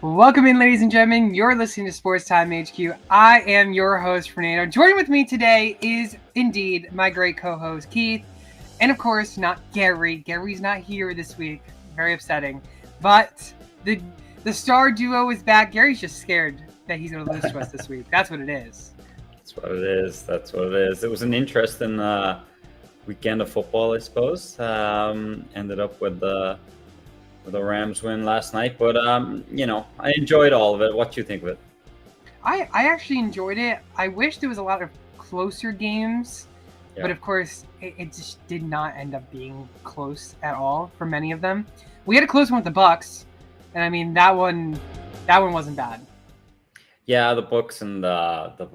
Welcome in, ladies and gentlemen. You're listening to Sports Time HQ. I am your host, Fernando. Joining with me today is indeed my great co-host, Keith. And of course, not Gary. Gary's not here this week. Very upsetting. But the star duo is back. Gary's just scared that he's going to lose to us this week. That's what it is. That's what it is. It was an interesting weekend of football, I suppose. Ended up with the Rams win last night, but I enjoyed all of it. What do you think of it? I actually enjoyed it. I wish there was a lot of closer games, but of course it just did not end up being close at all for many of them. We had a close one with the Bucks, and I mean that one wasn't bad. Yeah, the Bucks and the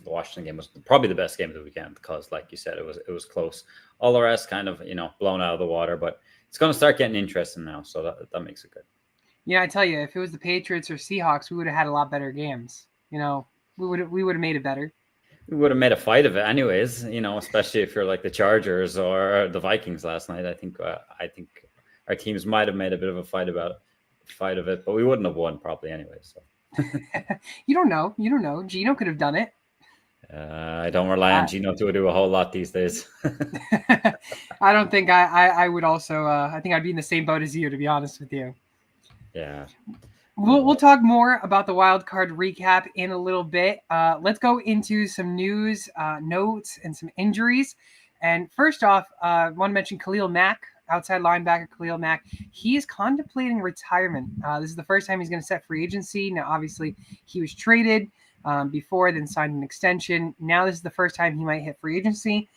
Washington game was probably the best game of the weekend because, like you said, it was close. All the rest kind of blown out of the water, but it's going to start getting interesting now, so that makes it good. Yeah, I tell you, if it was the Patriots or Seahawks, we would have had a lot better games. We would have made it better. We would have made a fight of it, anyways. Especially if you're like the Chargers or the Vikings last night. I think our teams might have made a bit of a fight of it, but we wouldn't have won probably anyway. So you don't know. Gino could have done it. I don't rely on Gino to do a whole lot these days. I don't think I would also. I think I'd be in the same boat as you, to be honest with you. Yeah. We'll talk more about the wild card recap in a little bit. Let's go into some news, notes, and some injuries. And first off, I want to mention Khalil Mack, outside linebacker Khalil Mack. He is contemplating retirement. This is the first time he's going to set free agency. Now, obviously, he was traded before, then signed an extension. Now this is the first time he might hit free agency.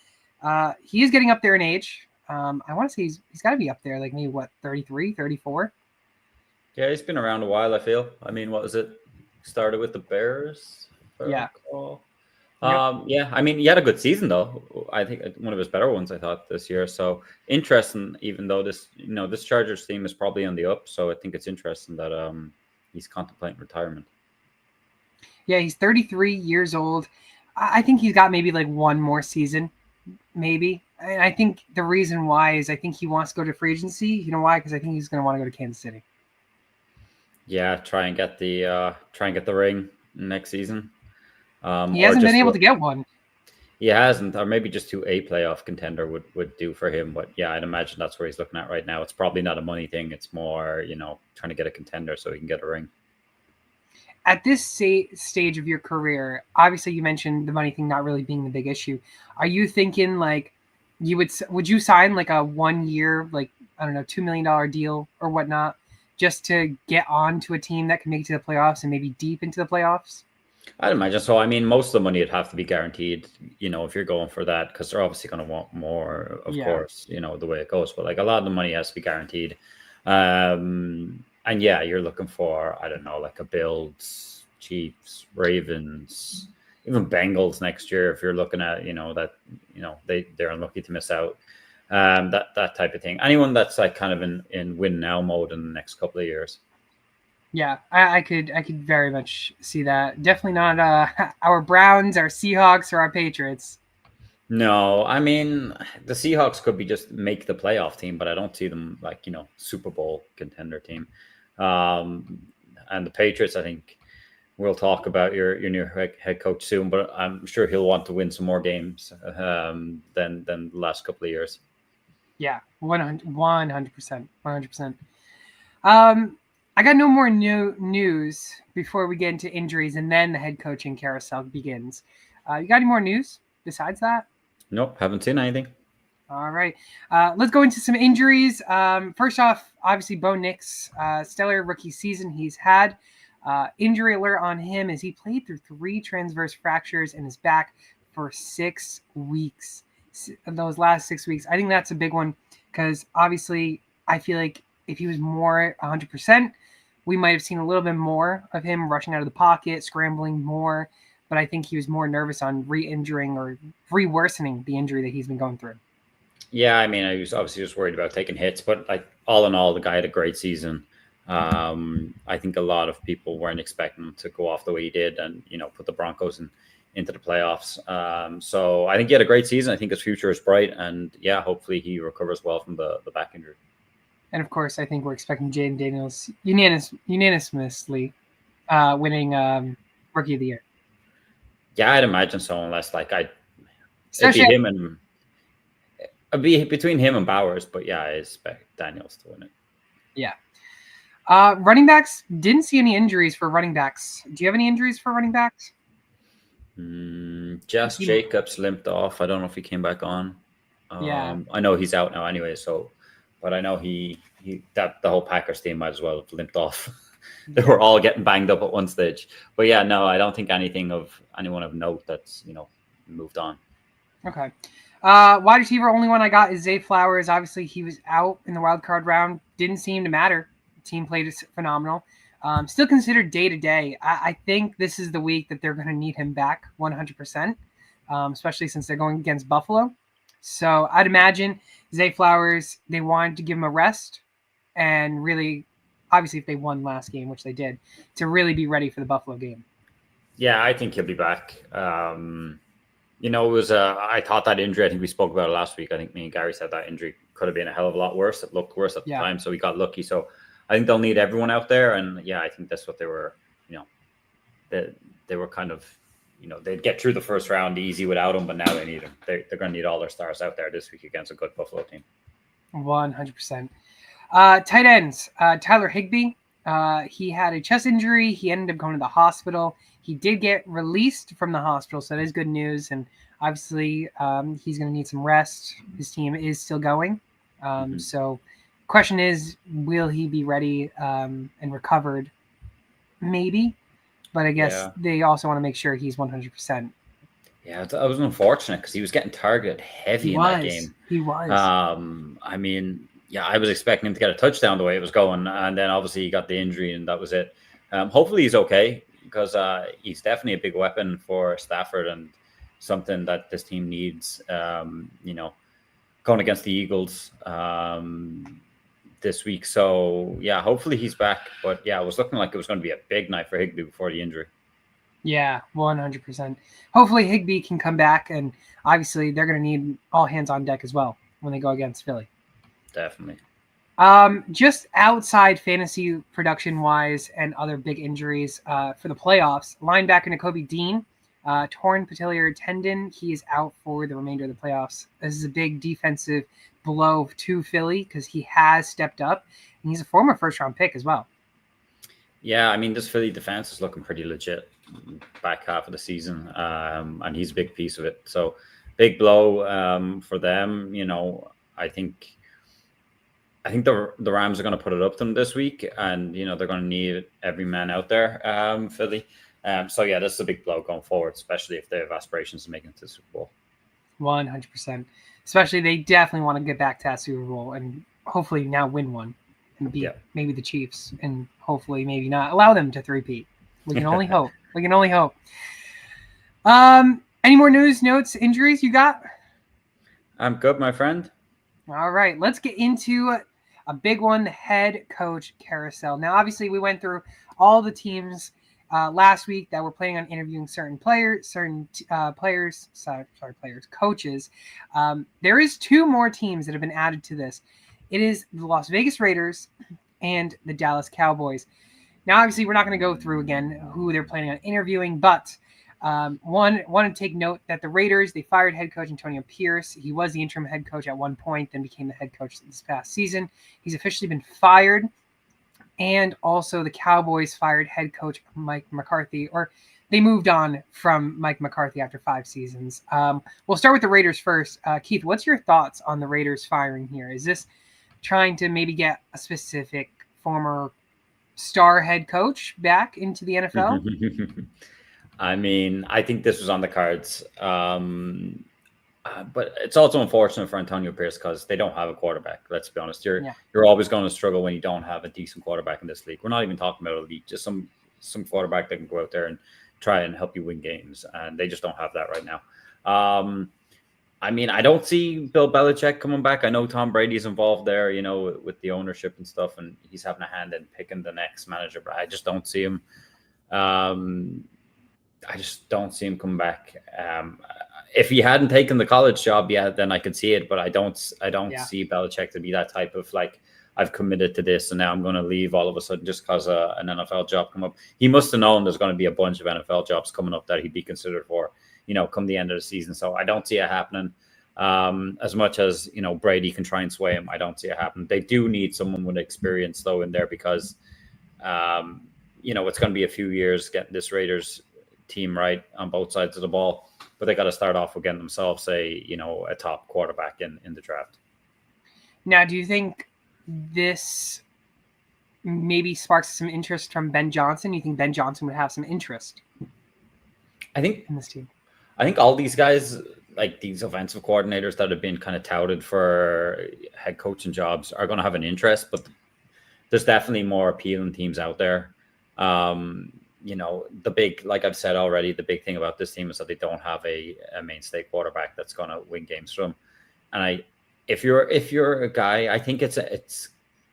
He is getting up there in age. I want to say he's got to be up there, like maybe 33, 34. Yeah, he's been around a while, I feel. I mean, what was it? Started with the Bears? Yeah. Yeah, I mean, he had a good season, though. I think one of his better ones, I thought, this year. So interesting, even though this Chargers team is probably on the up. So I think it's interesting that he's contemplating retirement. Yeah, he's 33 years old. I think he's got maybe like one more season, maybe. And I think the reason why is I think he wants to go to free agency. You know why? Because I think he's going to want to go to Kansas City. Yeah, try and get the ring next season. He hasn't been able to get one. He hasn't, or maybe just to a playoff contender would do for him. But yeah, I'd imagine that's where he's looking at right now. It's probably not a money thing. It's more, trying to get a contender so he can get a ring. At this stage of your career, obviously you mentioned the money thing not really being the big issue. Are you thinking like would you sign like a 1 year, like, I don't know, $2 million deal or whatnot, just to get on to a team that can make it to the playoffs and maybe deep into the playoffs? I'd imagine so. I mean, most of the money would have to be guaranteed, if you're going for that, because they're obviously going to want more, of course, the way it goes. But like a lot of the money has to be guaranteed. And yeah, you're looking for, I don't know, like a Bills, Chiefs, Ravens, even Bengals next year. If you're looking at, they're unlucky to miss out. That type of thing. Anyone that's like kind of in win now mode in the next couple of years. Yeah, I could very much see that. Definitely not our Browns, our Seahawks, or our Patriots. No, I mean, the Seahawks could be just make the playoff team, but I don't see them like, Super Bowl contender team. And the Patriots, I think we'll talk about your new head coach soon, but I'm sure he'll want to win some more games than the last couple of years. Yeah, 100%. I got no more new news before we get into injuries, and then the head coaching carousel begins. You got any more news besides that? Nope, haven't seen anything. All right. Let's go into some injuries. First off, obviously, Bo Nix, stellar rookie season he's had. Injury alert on him as he played through 3 transverse fractures in his back for 6 weeks. Those last 6 weeks. I think that's a big one because obviously I feel like if he was more 100%, we might have seen a little bit more of him rushing out of the pocket, scrambling more. But I think he was more nervous on re-injuring or re-worsening the injury that he's been going through. Yeah, I mean, I was obviously just worried about taking hits, but like all in all, the guy had a great season. I think a lot of people weren't expecting him to go off the way he did and, put the Broncos into the playoffs. So I think he had a great season. I think his future is bright. And yeah, hopefully he recovers well from the back injury. And of course, I think we're expecting Jaden Daniels unanimously winning Rookie of the Year. Yeah, I'd imagine so, unless like it'd Especially be him and it'd be between him and Bowers, but yeah, I expect Daniels to win it. Yeah. Running backs, didn't see any injuries for running backs. Do you have any injuries for running backs? Just Jacobs limped off. I don't know if he came back on. Yeah. I know he's out now anyway, but I know that the whole Packers team might as well have limped off. They were all getting banged up at one stage. But yeah, no, I don't think anyone of note that's, moved on. Okay. Wide receiver, only one I got is Zay Flowers. Obviously, he was out in the wild card round. Didn't seem to matter. The team played phenomenal. Still considered day to day. I think this is the week that they're going to need him back 100%, especially since they're going against Buffalo. So I'd imagine Zay Flowers, they wanted to give him a rest and really, obviously, if they won last game, which they did, to really be ready for the Buffalo game. Yeah, I think he'll be back. It was I thought that injury, I think we spoke about it last week. I think me and Gary said that injury could have been a hell of a lot worse. It looked worse at the time, so we got lucky. So I think they'll need everyone out there. And yeah, I think that's what they were, they were kind of, they'd get through the first round easy without him, but now they need him. They're going to need all their stars out there this week against a good Buffalo team. 100%. Tight ends, Tyler Higbee. He had a chest injury. He ended up going to the hospital. He did get released from the hospital, so that is good news. And obviously, he's going to need some rest. His team is still going. So question is, will he be ready and recovered? Maybe. But I guess they also want to make sure he's 100%. Yeah, that was unfortunate because he was getting targeted heavy in that game. He was. I mean, yeah, I was expecting him to get a touchdown the way it was going, and then obviously he got the injury, and that was it. Hopefully he's okay, because he's definitely a big weapon for Stafford and something that this team needs. Going against the Eagles this week. So yeah, hopefully he's back. But yeah, it was looking like it was going to be a big night for Higbee before the injury. Yeah, 100%. Hopefully Higbee can come back, and obviously they're going to need all hands on deck as well when they go against Philly. Definitely. Just outside fantasy production wise and other big injuries for the playoffs, linebacker Nakobe Dean, torn patellar tendon. He is out for the remainder of the playoffs. This is a big defensive blow to Philly because he has stepped up, and he's a former first-round pick as well. Yeah, I mean, this Philly defense is looking pretty legit back half of the season, and he's a big piece of it. So big blow for them. I think the Rams are going to put it up to them this week, and they're going to need every man out there, Philly. So yeah, this is a big blow going forward, especially if they have aspirations of making it to the Super Bowl. 100%. Especially they definitely want to get back to that Super Bowl and hopefully now win one and beat maybe the Chiefs, and hopefully maybe not allow them to three-peat. We can only hope. We can only hope. Any more news, notes, injuries you got? I'm good, my friend. All right, let's get into a big one, the head coach carousel. Now, obviously, we went through all the teams last week that were planning on interviewing certain coaches. There is two more teams that have been added to this. It is the Las Vegas Raiders and the Dallas Cowboys. Now, obviously, we're not going to go through again who they're planning on interviewing, but want to take note that the Raiders, they fired head coach Antonio Pierce. He was the interim head coach at one point, then became the head coach this past season. He's officially been fired. And also the Cowboys fired head coach Mike McCarthy, or they moved on from Mike McCarthy after 5 seasons. We'll start with the Raiders first. Keith, what's your thoughts on the Raiders firing here? Is this trying to maybe get a specific former star head coach back into the NFL? I mean, I think this was on the cards. But it's also unfortunate for Antonio Pierce because they don't have a quarterback. Let's be honest. You're always going to struggle when you don't have a decent quarterback in this league. We're not even talking about elite, just some quarterback that can go out there and try and help you win games. And they just don't have that right now. I mean, I don't see Bill Belichick coming back. I know Tom Brady's involved there, with the ownership and stuff, and he's having a hand in picking the next manager. But I just don't see him. I just don't see him come back. If he hadn't taken the college job, then I could see it. But I don't see Belichick to be that type of I've committed to this, and now I'm going to leave all of a sudden just because an NFL job come up. He must have known there's going to be a bunch of NFL jobs coming up that he'd be considered for, come the end of the season. So I don't see it happening. As much as Brady can try and sway him, I don't see it happen. They do need someone with experience though in there because it's going to be a few years getting this Raiders team right on both sides of the ball, but they got to start off with getting themselves a top quarterback in the draft. Now, do you think this maybe sparks some interest from Ben Johnson? You think Ben Johnson would have some interest? I think in this team. I think all these guys, like these offensive coordinators that have been kind of touted for head coaching jobs, are going to have an interest, but there's definitely more appealing teams out there. The big, like I've said already, the big thing about this team is that they don't have a mainstay quarterback that's going to win games for them. And if you're a guy, I think it's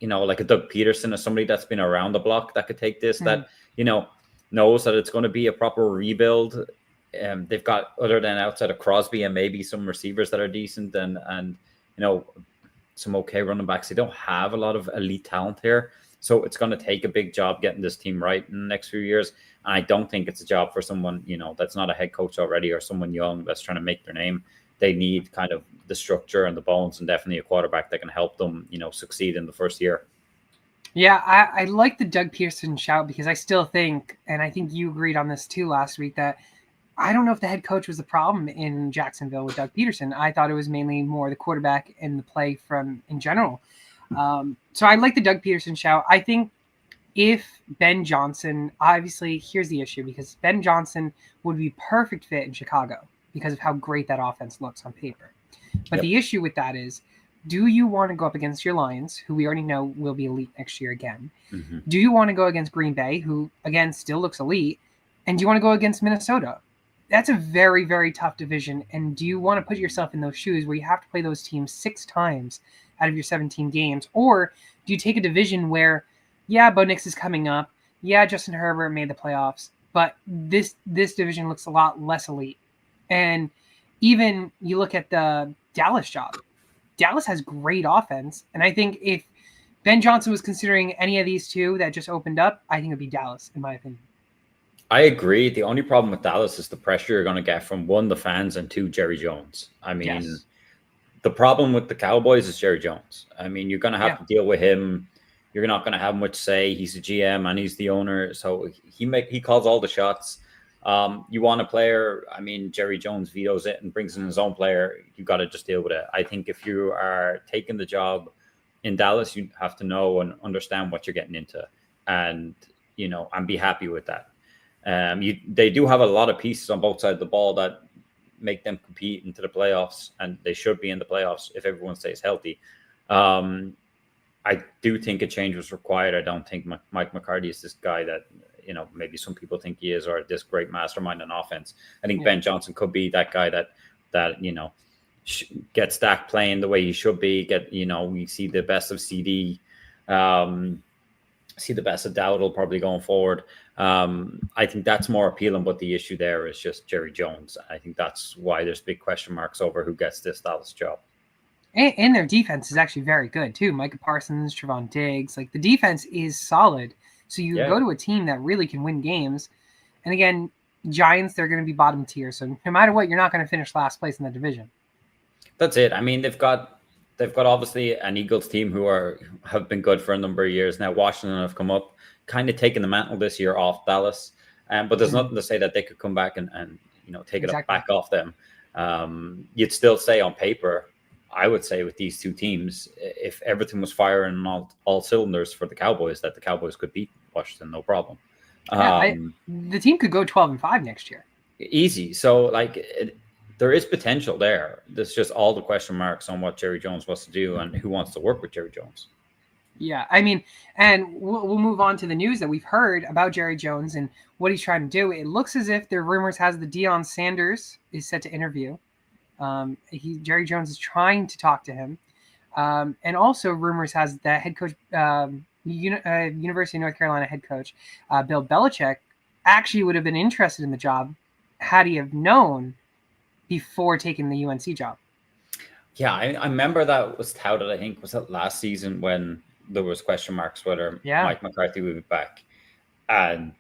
like a Doug Peterson or somebody that's been around the block that could take this, that knows that it's going to be a proper rebuild. They've got, other than outside of Crosby and maybe some receivers that are decent and some okay running backs, they don't have a lot of elite talent here. So it's going to take a big job getting this team right in the next few years. And I don't think it's a job for someone, that's not a head coach already or someone young that's trying to make their name. They need kind of the structure and the bones and definitely a quarterback that can help them, succeed in the first year. Yeah, I like the Doug Peterson shout because I still think, and I think you agreed on this too last week, that I don't know if the head coach was the problem in Jacksonville with Doug Peterson. I thought it was mainly more the quarterback and the play from in general. So I like the Doug Peterson shout. I think if Ben Johnson, obviously, here's the issue, because Ben Johnson would be perfect fit in Chicago because of how great that offense looks on paper. But the issue with that is, do you want to go up against your Lions, who we already know will be elite next year again? Mm-hmm. Do you want to go against Green Bay, who, again, still looks elite? And do you want to go against Minnesota? That's a very, very tough division. And do you want to put yourself in those shoes where you have to play those teams 6 times out of your 17 games? Or do you take a division where, Bo Nix is coming up. Justin Herbert made the playoffs. But this division looks a lot less elite. And even you look at the Dallas job. Dallas has great offense. And I think if Ben Johnson was considering any of these two that just opened up, I think it would be Dallas, in my opinion. I agree. The only problem with Dallas is the pressure you're going to get from 1, the fans, and 2, Jerry Jones. I mean, The problem with the Cowboys is Jerry Jones. I mean, you're going to have to deal with him. You're not going to have much say. He's a GM and he's the owner. So he calls all the shots. You want a player, I mean, Jerry Jones vetoes it and brings in his own player. You got to just deal with it. I think if you are taking the job in Dallas, you have to know and understand what you're getting into and be happy with that. They do have a lot of pieces on both sides of the ball that make them compete into the playoffs, and they should be in the playoffs if everyone stays healthy. I do think a change was required. I don't think Mike McCarthy is this guy that maybe some people think he is, or this great mastermind on offense. I think Ben Johnson could be that guy that gets Dak playing the way he should be. We see the best of CD. See the best of Dowdle probably going forward. I think that's more appealing, but the issue there is just Jerry Jones. I think that's why there's big question marks over who gets this Dallas job. And their defense is actually very good too. Micah Parsons, Trevon Diggs, like the defense is solid. So you go to a team that really can win games. And again, Giants, they're going to be bottom tier. So no matter what, you're not going to finish last place in the division. That's it. I mean, they've got obviously an Eagles team who have been good for a number of years now. Washington have come up, kind of taken the mantle this year off Dallas, but there's nothing to say that they could come back and take it back off them. You'd still say on paper, I would say with these two teams, if everything was firing on all cylinders for the Cowboys, that the Cowboys could beat Washington, no problem. The team could go 12-5 next year. Easy. So there is potential there. There's just all the question marks on what Jerry Jones wants to do and who wants to work with Jerry Jones. Yeah, I mean, and we'll move on to the news that we've heard about Jerry Jones and what he's trying to do. It looks as if the rumors has the Deion Sanders is set to interview. Jerry Jones is trying to talk to him. And also rumors has that head coach, University of North Carolina head coach, Bill Belichick, actually would have been interested in the job had he have known before taking the UNC job. Yeah, I remember that was touted, I think, was that last season when there was question marks whether Yeah. Mike McCarthy would be back, and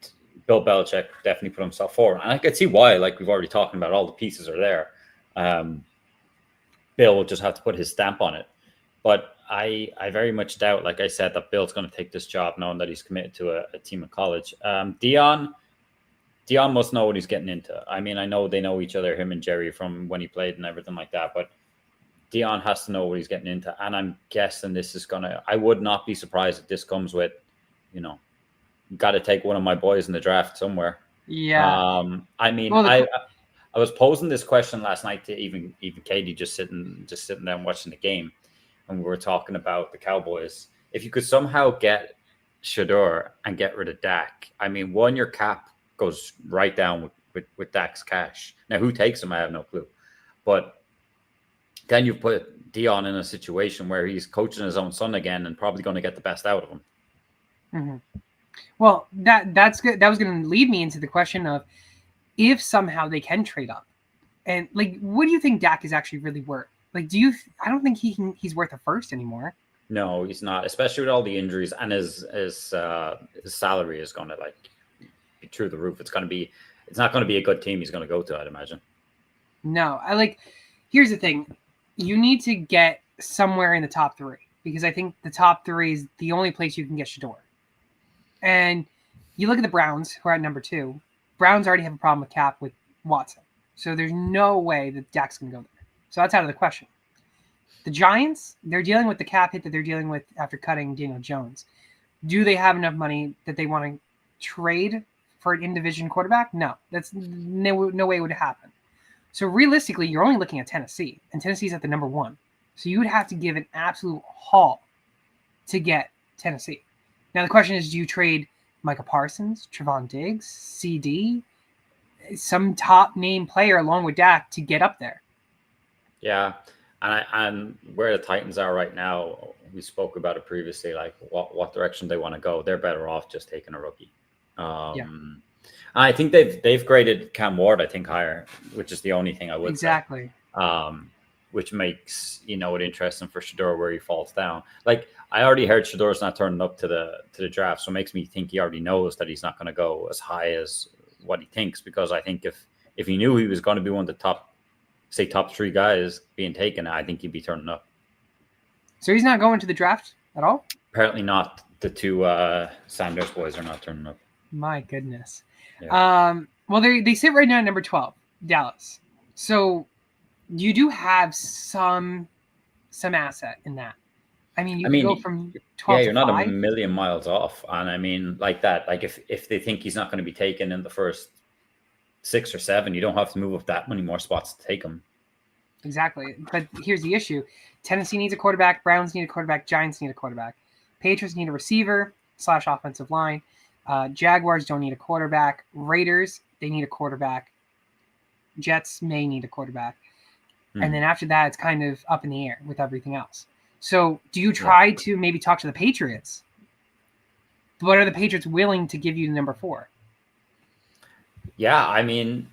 Bill Belichick definitely put himself forward. And I could see why. Like we've already talked about, all the pieces are there. Bill will just have to put his stamp on it. But I very much doubt, like I said, that Bill's going to take this job knowing that he's committed to a team in college. Dion must know what he's getting into. I mean, I know they know each other, him and Jerry, from when he played and everything like that. But Dion has to know what he's getting into. And I'm guessing this is going to, I would not be surprised if this comes with, got to take one of my boys in the draft somewhere. Yeah. I mean, I was posing this question last night to even Katie, just sitting there and watching the game. And we were talking about the Cowboys. If you could somehow get Shedeur and get rid of Dak, I mean, your cap goes right down with Dak's cash. Now, who takes him? I have no clue. But then you put Dion in a situation where he's coaching his own son again and probably going to get the best out of him. Mm-hmm. Well, that's good. That was going to lead me into the question of if somehow they can trade up, and like, what do you think Dak is actually really worth? Like, I don't think he's worth a first anymore. No, he's not, especially with all the injuries, and his salary is going to be through the roof. It's not going to be a good team he's going to go to, I'd imagine. No, here's the thing. You need to get somewhere in the top 3, because I think the top 3 is the only place you can get Shedeur. And you look at the Browns, who are at number 2. Browns already have a problem with cap with Watson. So there's no way that Dak's going to go there. So that's out of the question. The Giants, they're dealing with the cap hit that they're dealing with after cutting Daniel Jones. Do they have enough money that they want to trade for an in-division quarterback? No. That's no way it would happen. So realistically, you're only looking at Tennessee, and Tennessee's at the number 1. So you would have to give an absolute haul to get Tennessee. Now, the question is, do you trade Micah Parsons, Trevon Diggs, CD, some top name player along with Dak to get up there? Yeah. And where the Titans are right now, we spoke about it previously, like what direction they want to go. They're better off just taking a rookie. I think they've graded Cam Ward, I think, higher, which is the only thing I would say. Which makes it interesting for Shedeur where he falls down. Like, I already heard Shedeur's not turning up to the draft, so it makes me think he already knows that he's not going to go as high as what he thinks. Because I think if he knew he was going to be one of the top 3 guys being taken, I think he'd be turning up. So he's not going to the draft at all? Apparently not. The 2 Sanders boys are not turning up. My goodness. Yeah. Well, they sit right now at number 12, Dallas. So you do have some asset in that. I mean, you can go from 12 to 5. You're not a million miles off. And I mean, like that, like if they think he's not going to be taken in the first 6 or 7, you don't have to move up that many more spots to take him. Exactly. But here's the issue. Tennessee needs a quarterback. Browns need a quarterback. Giants need a quarterback. Patriots need a receiver / offensive line. Jaguars don't need a quarterback. Raiders, they need a quarterback. Jets may need a quarterback. And then after that, it's kind of up in the air with everything else. So do you try to maybe talk to the Patriots? But are the Patriots willing to give you the number 4? Yeah, I mean,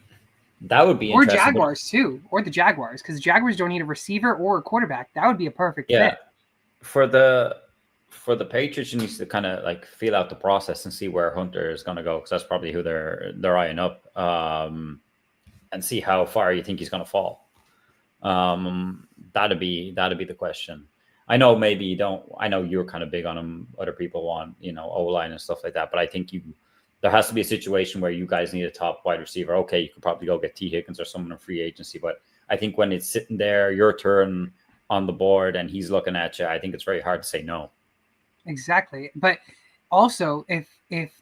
that would be interesting. Or Jaguars, too. Or the Jaguars, because the Jaguars don't need a receiver or a quarterback. That would be a perfect fit. For the Patriots, you need to kind of like feel out the process and see where Hunter is going to go, because that's probably who they're eyeing up, and see how far you think he's going to fall. That'd be the question. I know maybe you don't. I know you're kind of big on him. Other people want O-line and stuff like that, but I think there has to be a situation where you guys need a top wide receiver. Okay, you could probably go get T. Higgins or someone in free agency, but I think when it's sitting there, your turn on the board, and he's looking at you, I think it's very hard to say no. Exactly. But also, if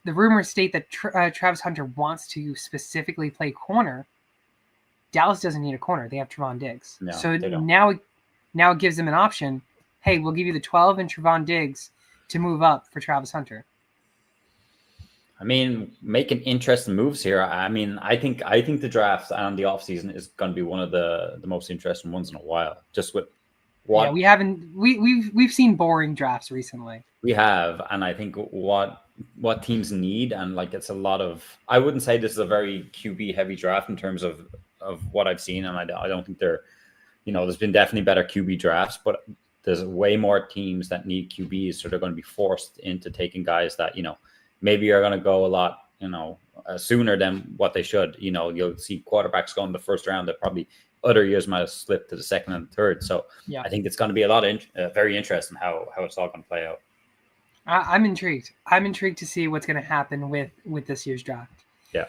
the rumors state that Travis Hunter wants to specifically play corner, Dallas doesn't need a corner. They have Trevon Diggs. No, so now it gives them an option. Hey, we'll give you the 12 and Trevon Diggs to move up for Travis Hunter. I mean, making interesting moves here. I mean, I think the draft and the offseason is going to be one of the most interesting ones in a while. Just with what we've seen boring drafts recently. We have, and I think what teams need, and like it's a lot of. I wouldn't say this is a very QB heavy draft in terms of what I've seen, and I don't think there's been definitely better QB drafts, but there's way more teams that need QBs, so they're going to be forced into taking guys that, maybe are going to go a lot, sooner than what they should. You'll see quarterbacks go in the first round that probably other years might have slipped to the second and third. So Yeah. I think it's going to be a lot of very interesting how it's all going to play out. I'm intrigued. I'm intrigued to see what's going to happen with this year's draft. Yeah.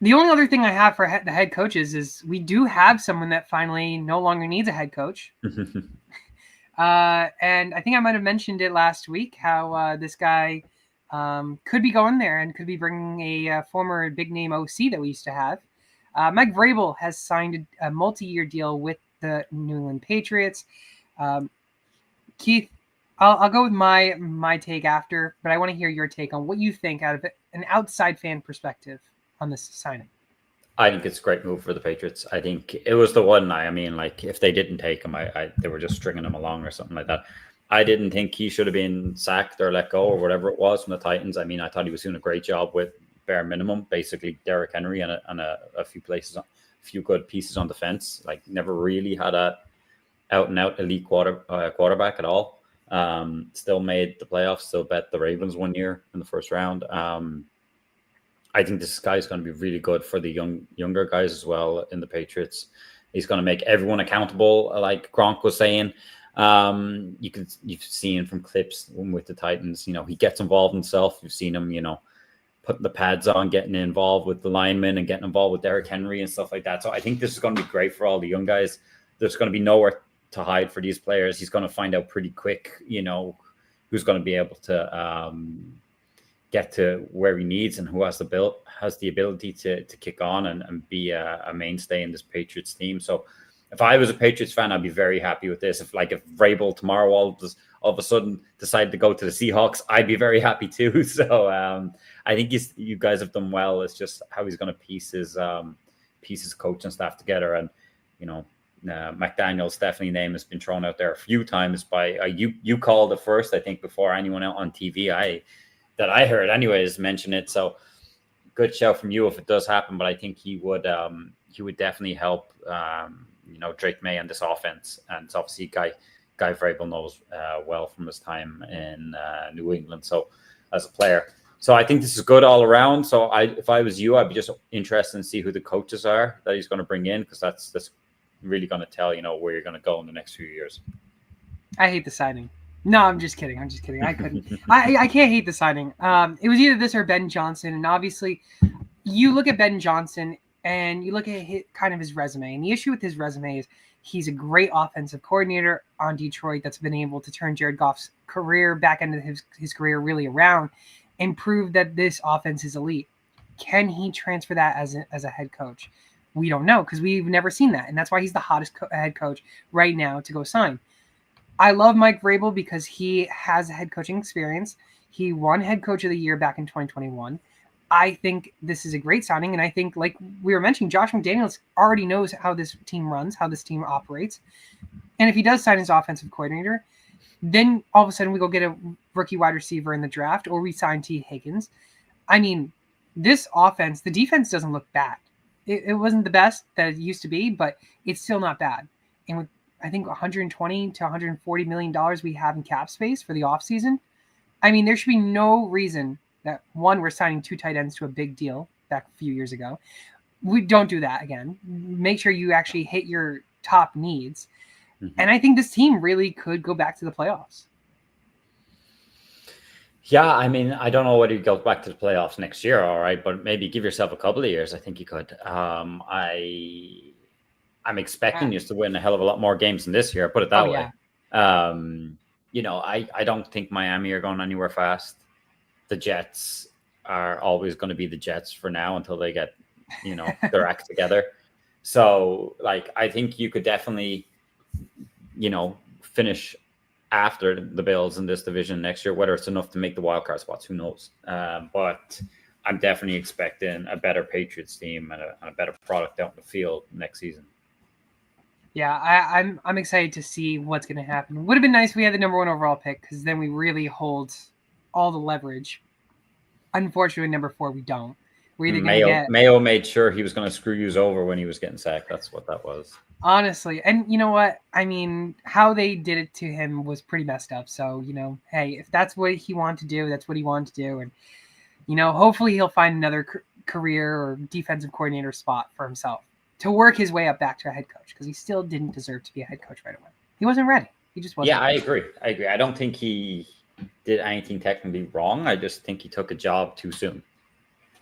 The only other thing I have for the head coaches is we do have someone that finally no longer needs a head coach. And I think I might have mentioned it last week how this guy could be going there and could be bringing a former big name OC that we used to have. Mike Vrabel has signed a multi-year deal with the New England Patriots. Keith, I'll go with my take after, but I want to hear your take on what you think out of an outside fan perspective on this signing. I think it's a great move for the Patriots. I think it was the one. If they didn't take him, they were just stringing him along or something like that. I didn't think he should have been sacked or let go or whatever it was from the Titans. I thought he was doing a great job with bare minimum, basically Derrick Henry and a few good pieces on defense. Never really had a out and out elite quarterback at all. Still made the playoffs. Still bet the Ravens 1 year in the first round. I think this guy is going to be really good for the younger guys as well in the Patriots. He's going to make everyone accountable, like Gronk was saying. You've seen from clips with the Titans, he gets involved himself. You've seen him, putting the pads on, getting involved with the linemen and getting involved with Derrick Henry and stuff like that. So I think this is going to be great for all the young guys. There's going to be nowhere to hide for these players. He's going to find out pretty quick, who's going to be able to get to where he needs and who has the ability to kick on and be a mainstay in this Patriots team. So if I was a Patriots fan, I'd be very happy with this. If Vrabel tomorrow all of a sudden decided to go to the Seahawks, I'd be very happy too. So I think you guys have done well. It's just how he's going to piece his coaching staff together. And McDaniel's definitely name has been thrown out there a few times by you called it first, I think, before anyone else on TV that I heard anyways mention it. So good shout from you if it does happen. But I think he would definitely help Drake May and this offense. And it's obviously Guy Vrabel knows well from his time in New England. So as a player, so I think this is good all around. So if I was you, I'd be just interested in see who the coaches are that he's going to bring in, because that's really going to tell where you're going to go in the next few years. I hate the signing. No, I'm just kidding. I couldn't. I can't hate the signing. It was either this or Ben Johnson, and obviously, you look at Ben Johnson and you look at his resume, and the issue with his resume is he's a great offensive coordinator on Detroit that's been able to turn Jared Goff's career back into his career really around and prove that this offense is elite. Can he transfer that as a head coach? We don't know, because we've never seen that, and that's why he's the hottest head coach right now to go sign. I love Mike Vrabel because he has a head coaching experience. He won head coach of the year back in 2021. I think this is a great signing. And I think, like we were mentioning, Josh McDaniels already knows how this team runs, how this team operates. And if he does sign his offensive coordinator, then all of a sudden we go get a rookie wide receiver in the draft, or we sign T. Higgins. This offense, the defense doesn't look bad. It wasn't the best that it used to be, but it's still not bad. And with, I think, $120 to $140 million we have in cap space for the offseason, there should be no reason that, one, we're signing 2 tight ends to a big deal back a few years ago. We don't do that again. Make sure you actually hit your top needs. Mm-hmm. And I think this team really could go back to the playoffs. Yeah, I don't know whether you go back to the playoffs next year, all right, but maybe give yourself a couple of years. I think you could. I'm expecting you to win a hell of a lot more games than this year. Put it that way. Yeah. I don't think Miami are going anywhere fast. The Jets are always going to be the Jets for now until they get, their act together. So, I think you could definitely, finish after the Bills in this division next year. Whether it's enough to make the wildcard spots, who knows? But I'm definitely expecting a better Patriots team and a better product out in the field next season. Yeah, I'm excited to see what's going to happen. Would have been nice if we had the number 1 overall pick, because then we really hold all the leverage. Unfortunately, number 4, we don't, We're either going to get Mayo made sure he was going to screw yous over when he was getting sacked. That's what that was. Honestly, and you know what? I mean, how they did it to him was pretty messed up. So, hey, if that's what he wanted to do, that's what he wanted to do. And, hopefully he'll find another career or defensive coordinator spot for himself to work his way up back to a head coach, because he still didn't deserve to be a head coach right away. He wasn't ready. He just wasn't. Yeah, ready. I agree. I don't think he did anything technically wrong. I just think he took a job too soon.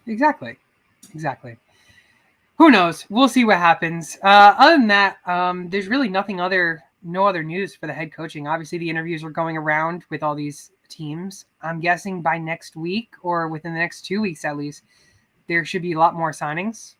Exactly. Who knows? We'll see what happens. Other than that, there's really no other news for the head coaching. Obviously, the interviews are going around with all these teams. I'm guessing by next week, or within the next 2 weeks at least, there should be a lot more signings.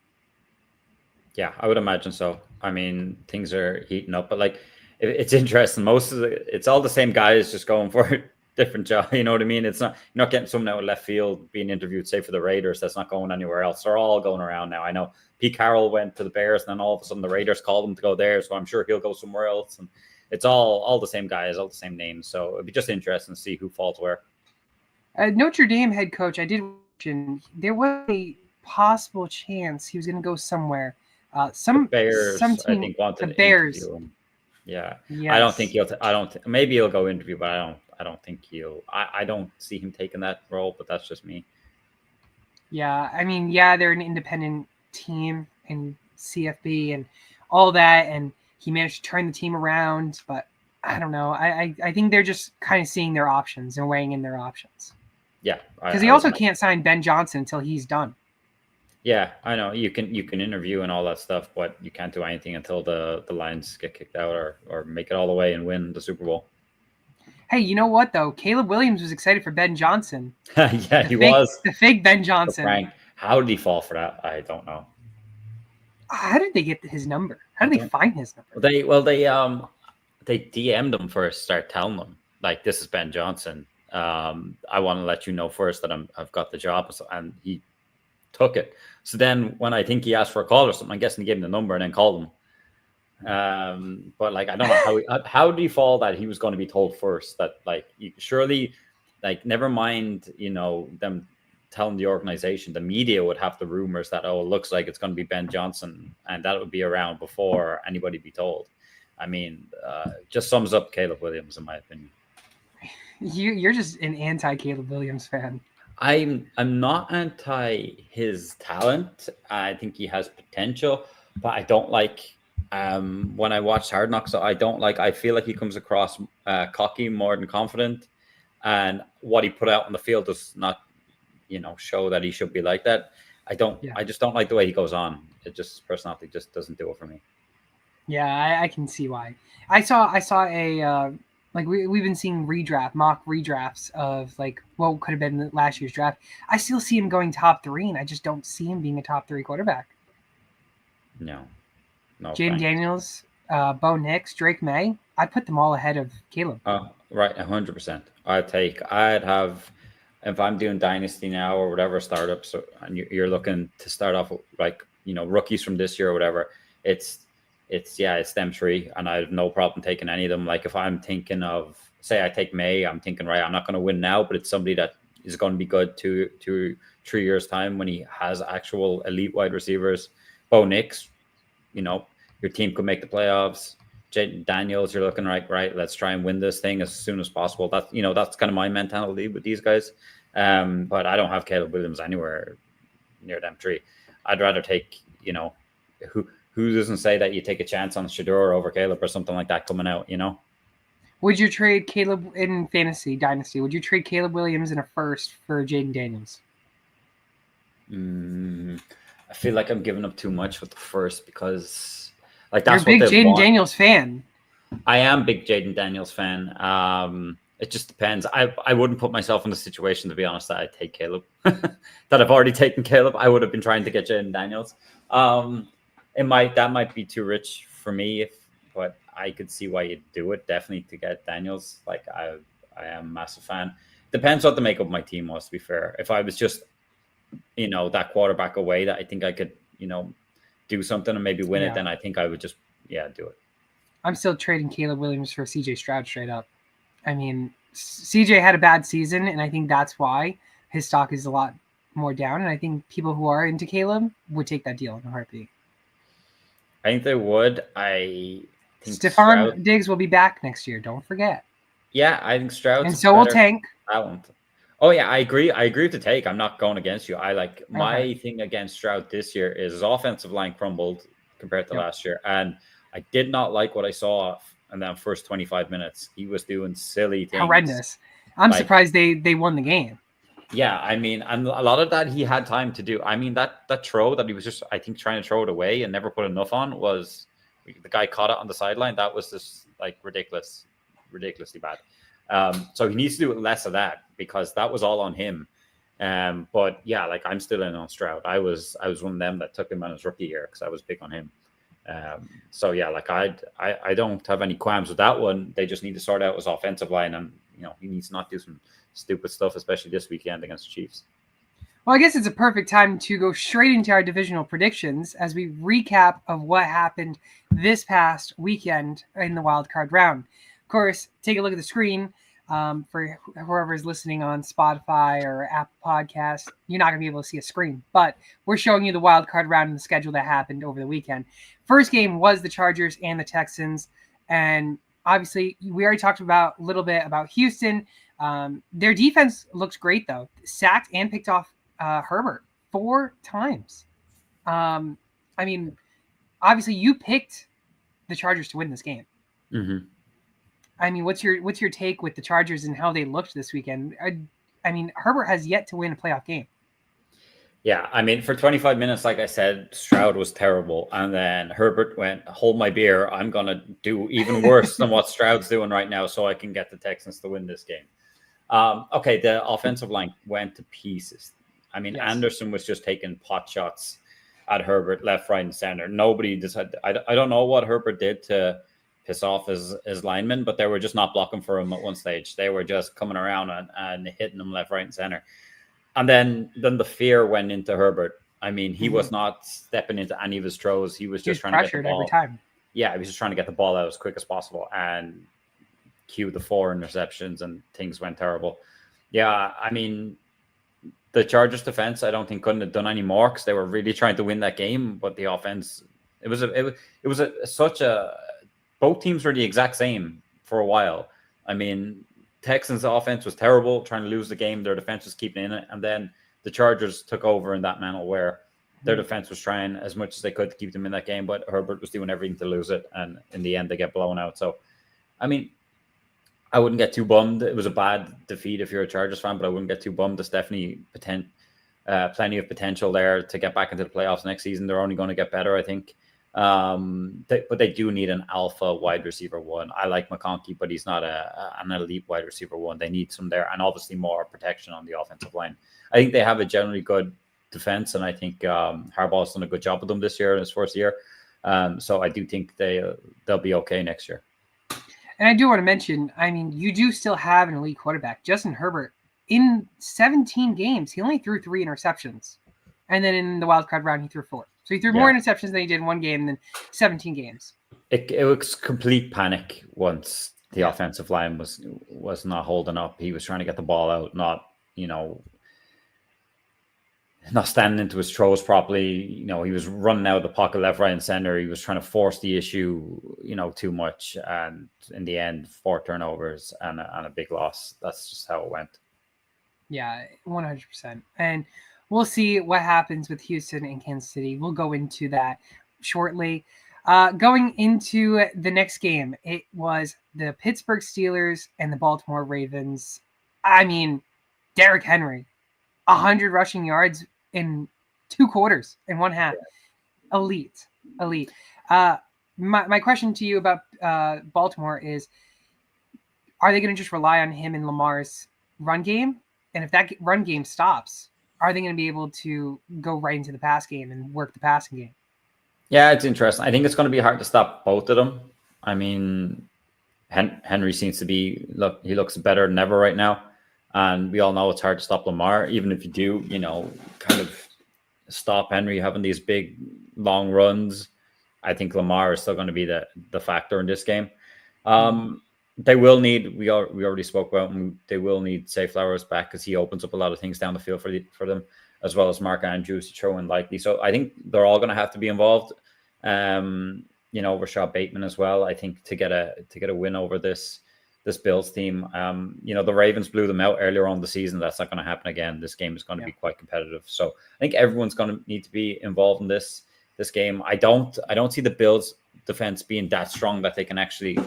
Yeah, I would imagine so. I mean, things are heating up, but it's interesting. It's all the same guys just going for different job. You know what I mean? It's not, you're not getting someone out of left field being interviewed, say for the Raiders, that's not going anywhere else. They're all going around now. I know Pete Carroll went to the Bears, and then all of a sudden the Raiders called him to go there, so I'm sure he'll go somewhere else. And it's all the same guys, all the same names. So it'd be just interesting to see who falls where. Notre Dame head coach, I did mention there was a possible chance he was going to go somewhere. The Bears, I think, wanted the Bears. Interview him. Yeah, yes. I don't think maybe he'll go interview, but I don't think he'll. I don't see him taking that role, but that's just me. Yeah, I mean, they're an independent team in CFB and all that, and he managed to turn the team around, but I don't know. I think they're just kind of seeing their options and weighing in their options. Yeah, because he also can't sign Ben Johnson until he's done. Yeah, I know you can interview and all that stuff, but you can't do anything until the Lions get kicked out or make it all the way and win the Super Bowl. Hey, you know what though? Caleb Williams was excited for Ben Johnson. Yeah, he was the fake Ben Johnson. Frank, how did he fall for that? I don't know. How did they get his number? How did they find his number? They DM'd him first, start telling them like, this is Ben Johnson. I want to let you know first that I've got the job, and he took it. So then when I think he asked for a call or something, I'm guessing he gave him the number and then called him. But I don't know how did he fall that he was going to be told first that surely never mind, them telling the organization, the media would have the rumors that, it looks like it's going to be Ben Johnson, and that would be around before anybody be told. I mean, just sums up Caleb Williams in my opinion. You're just an anti-Caleb Williams fan. I'm not anti his talent. I think he has potential, but I don't like when I watched Hard Knocks. I feel like he comes across cocky more than confident, and what he put out on the field does not, show that he should be like that. I just don't like the way he goes on. It just personality just doesn't do it for me. Yeah, I can see why. I saw a. We've been seeing mock redrafts of what could have been last year's draft. I still see him going top 3, and I just don't see him being a top 3 quarterback. No. Jaden Daniels, Bo Nix, Drake May. I'd put them all ahead of Caleb. Right, 100%. I'd have, if I'm doing Dynasty now or whatever startups, and you're looking to start off with rookies from this year or whatever, it's them 3, and I have no problem taking any of them. If I'm thinking of, say I take May, I'm thinking, right, I'm not going to win now, but it's somebody that is going to be good 2-3 years time when he has actual elite wide receivers. Bo Nix, your team could make the playoffs. Jaden Daniels, you're looking right, let's try and win this thing as soon as possible. That's kind of my mentality with these guys. But I don't have Caleb Williams anywhere near them 3. I'd rather take, who doesn't say that you take a chance on Shedeur over Caleb or something like that coming out, Would you trade Caleb in fantasy dynasty? Would you trade Caleb Williams in a first for Jaden Daniels? I feel like I'm giving up too much with the first because that's you're a big Jaden Daniels fan. I am a big Jaden Daniels fan. It just depends. I wouldn't put myself in the situation, to be honest, that I'd take Caleb. That I've already taken Caleb. I would have been trying to get Jaden Daniels. That might be too rich for me, but I could see why you'd do it, definitely, to get Daniels. I am a massive fan. Depends what the makeup of my team was, to be fair. If I was just, that quarterback away that I think I could, do something and maybe win it, then I think I would just, do it. I'm still trading Caleb Williams for CJ Stroud straight up. I mean, CJ had a bad season, and I think that's why his stock is a lot more down, and I think people who are into Caleb would take that deal in a heartbeat. I think they would. I think Stephon Diggs will be back next year. Don't forget. Yeah, I think Stroud's and so will Tank. Talent. Oh yeah, I agree. I agree with the take. I'm not going against you. I like my thing against Stroud this year is his offensive line crumbled compared to last year, and I did not like what I saw in that first 25 minutes. He was doing silly things. Horrendous. I'm surprised they won the game. Yeah, I mean, and a lot of that he had time to do. I mean, that throw that he was just, I think, trying to throw it away and never put enough on was the guy caught it on the sideline. That was just like ridiculously bad. So he needs to do less of that because that was all on him. But yeah, like I'm still in on Stroud. I was one of them that took him on his rookie year because I was big on him. So yeah, like I don't have any qualms with that one. They just need to sort out his offensive line, and he needs to not do some stupid stuff, especially this weekend against the Chiefs. Well, I guess it's a perfect time to go straight into our divisional predictions as we recap of what happened this past weekend in the wild card round. Of course, take a look at the screen. For whoever is listening on Spotify or Apple Podcasts, you're not going to be able to see a screen, but we're showing you the wild card round and the schedule that happened over the weekend. First game was the Chargers and the Texans, and obviously we already talked about a little bit about Houston. Their defense looks great though. Sacked and picked off Herbert 4 times. I mean, obviously you picked the Chargers to win this game. Mm-hmm. I mean, what's your take with the Chargers and how they looked this weekend? I mean, Herbert has yet to win a playoff game. Yeah, I mean, for 25 minutes, like I said, Stroud was terrible. And then Herbert went, hold my beer. I'm going to do even worse than what Stroud's doing right now so I can get the Texans to win this game. Okay, the offensive line went to pieces. I mean, yes. Anderson was just taking pot shots at Herbert left, right, and center. Nobody decided. I don't know what Herbert did to piss off his linemen, but they were just not blocking for him at one stage. They were just coming around and hitting him left, right, and center. And then the fear went into Herbert. I mean, he was not stepping into any of his throws. He was just trying to get the ball. Every time. Yeah, he was just trying to get the ball out as quick as possible and cue the 4 interceptions, and things went terrible. Yeah, I mean, the Chargers defense, I don't think couldn't have done any more because they were really trying to win that game. But the offense, it was such a both teams were the exact same for a while. I mean, Texans' offense was terrible, trying to lose the game. Their defense was keeping in it. And then the Chargers took over in that manner where their defense was trying as much as they could to keep them in that game, but Herbert was doing everything to lose it. And in the end, they get blown out. So, I mean, I wouldn't get too bummed. It was a bad defeat if you're a Chargers fan, but I wouldn't get too bummed. There's definitely plenty of potential there to get back into the playoffs next season. They're only going to get better, I think. But they do need an alpha wide receiver 1. I like McConkey, but he's not an elite wide receiver 1. They need some there, and obviously more protection on the offensive line. I think they have a generally good defense, and I think Harbaugh's done a good job with them this year in his first year. So I do think they'll be okay next year. And I do want to mention, I mean, you do still have an elite quarterback, Justin Herbert. In 17 games, he only threw 3 interceptions, and then in the wild card round, he threw 4. So he threw more interceptions than he did in one game than 17 games. It was complete panic once the offensive line was not holding up. He was trying to get the ball out, not standing into his throws properly. He was running out of the pocket left, right, and center. He was trying to force the issue, too much. And in the end, 4 turnovers and a big loss. That's just how it went. Yeah, 100%. And we'll see what happens with Houston and Kansas City. We'll go into that shortly. Going into the next game, it was the Pittsburgh Steelers and the Baltimore Ravens. I mean, Derrick Henry, 100 rushing yards in 2 quarters in 1 half. Elite. My question to you about Baltimore is, are they going to just rely on him and Lamar's run game? And if that run game stops, are they going to be able to go right into the pass game and work the passing game? Yeah, it's interesting. I think it's going to be hard to stop both of them. I mean, Henry seems to be, he looks better than ever right now. And we all know it's hard to stop Lamar, even if you do, kind of stop Henry having these big, long runs. I think Lamar is still going to be the factor in this game. They will need. We already spoke about them. They will need Say Flowers back because he opens up a lot of things down the field for them, as well as Mark Andrews to throw in likely. So I think they're all going to have to be involved. Rashad Bateman as well. I think to get a win over this Bills team. The Ravens blew them out earlier on the season. That's not going to happen again. This game is going to be quite competitive. So I think everyone's going to need to be involved in this game. I don't see the Bills defense being that strong that they can actually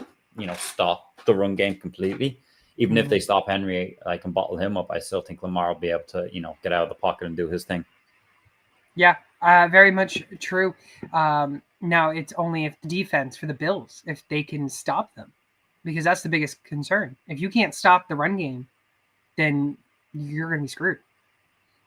stop the run game completely. Even if they stop Henry, I can bottle him up. I still think Lamar will be able to, get out of the pocket and do his thing. Yeah, very much true. Now it's only if the defense for the Bills, if they can stop them, because that's the biggest concern. If you can't stop the run game, then you're going to be screwed.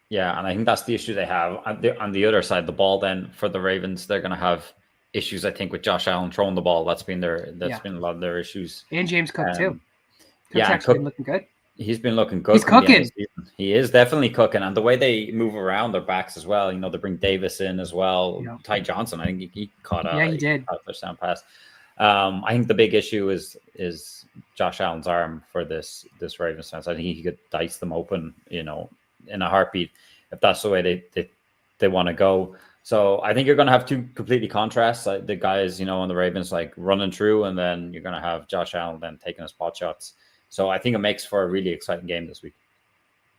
Yeah, and I think that's the issue they have. On the other side of the ball, then for the Ravens, they're going to have issues, I think, with Josh Allen throwing the ball. That's been a lot of their issues. And James Cook too. Cook's actually been looking good. He's been looking good. He's cooking. He is definitely cooking, and the way they move around their backs as well. They bring Davis in as well. Yeah. Ty Johnson, I think he caught a he did a touchdown pass. I think the big issue is Josh Allen's arm for this Ravens fans. I think he could dice them open, in a heartbeat if that's the way they want to go. So I think you're going to have two completely contrasts. The guys, on the Ravens, like running through, and then you're going to have Josh Allen then taking his spot shots. So I think it makes for a really exciting game this week.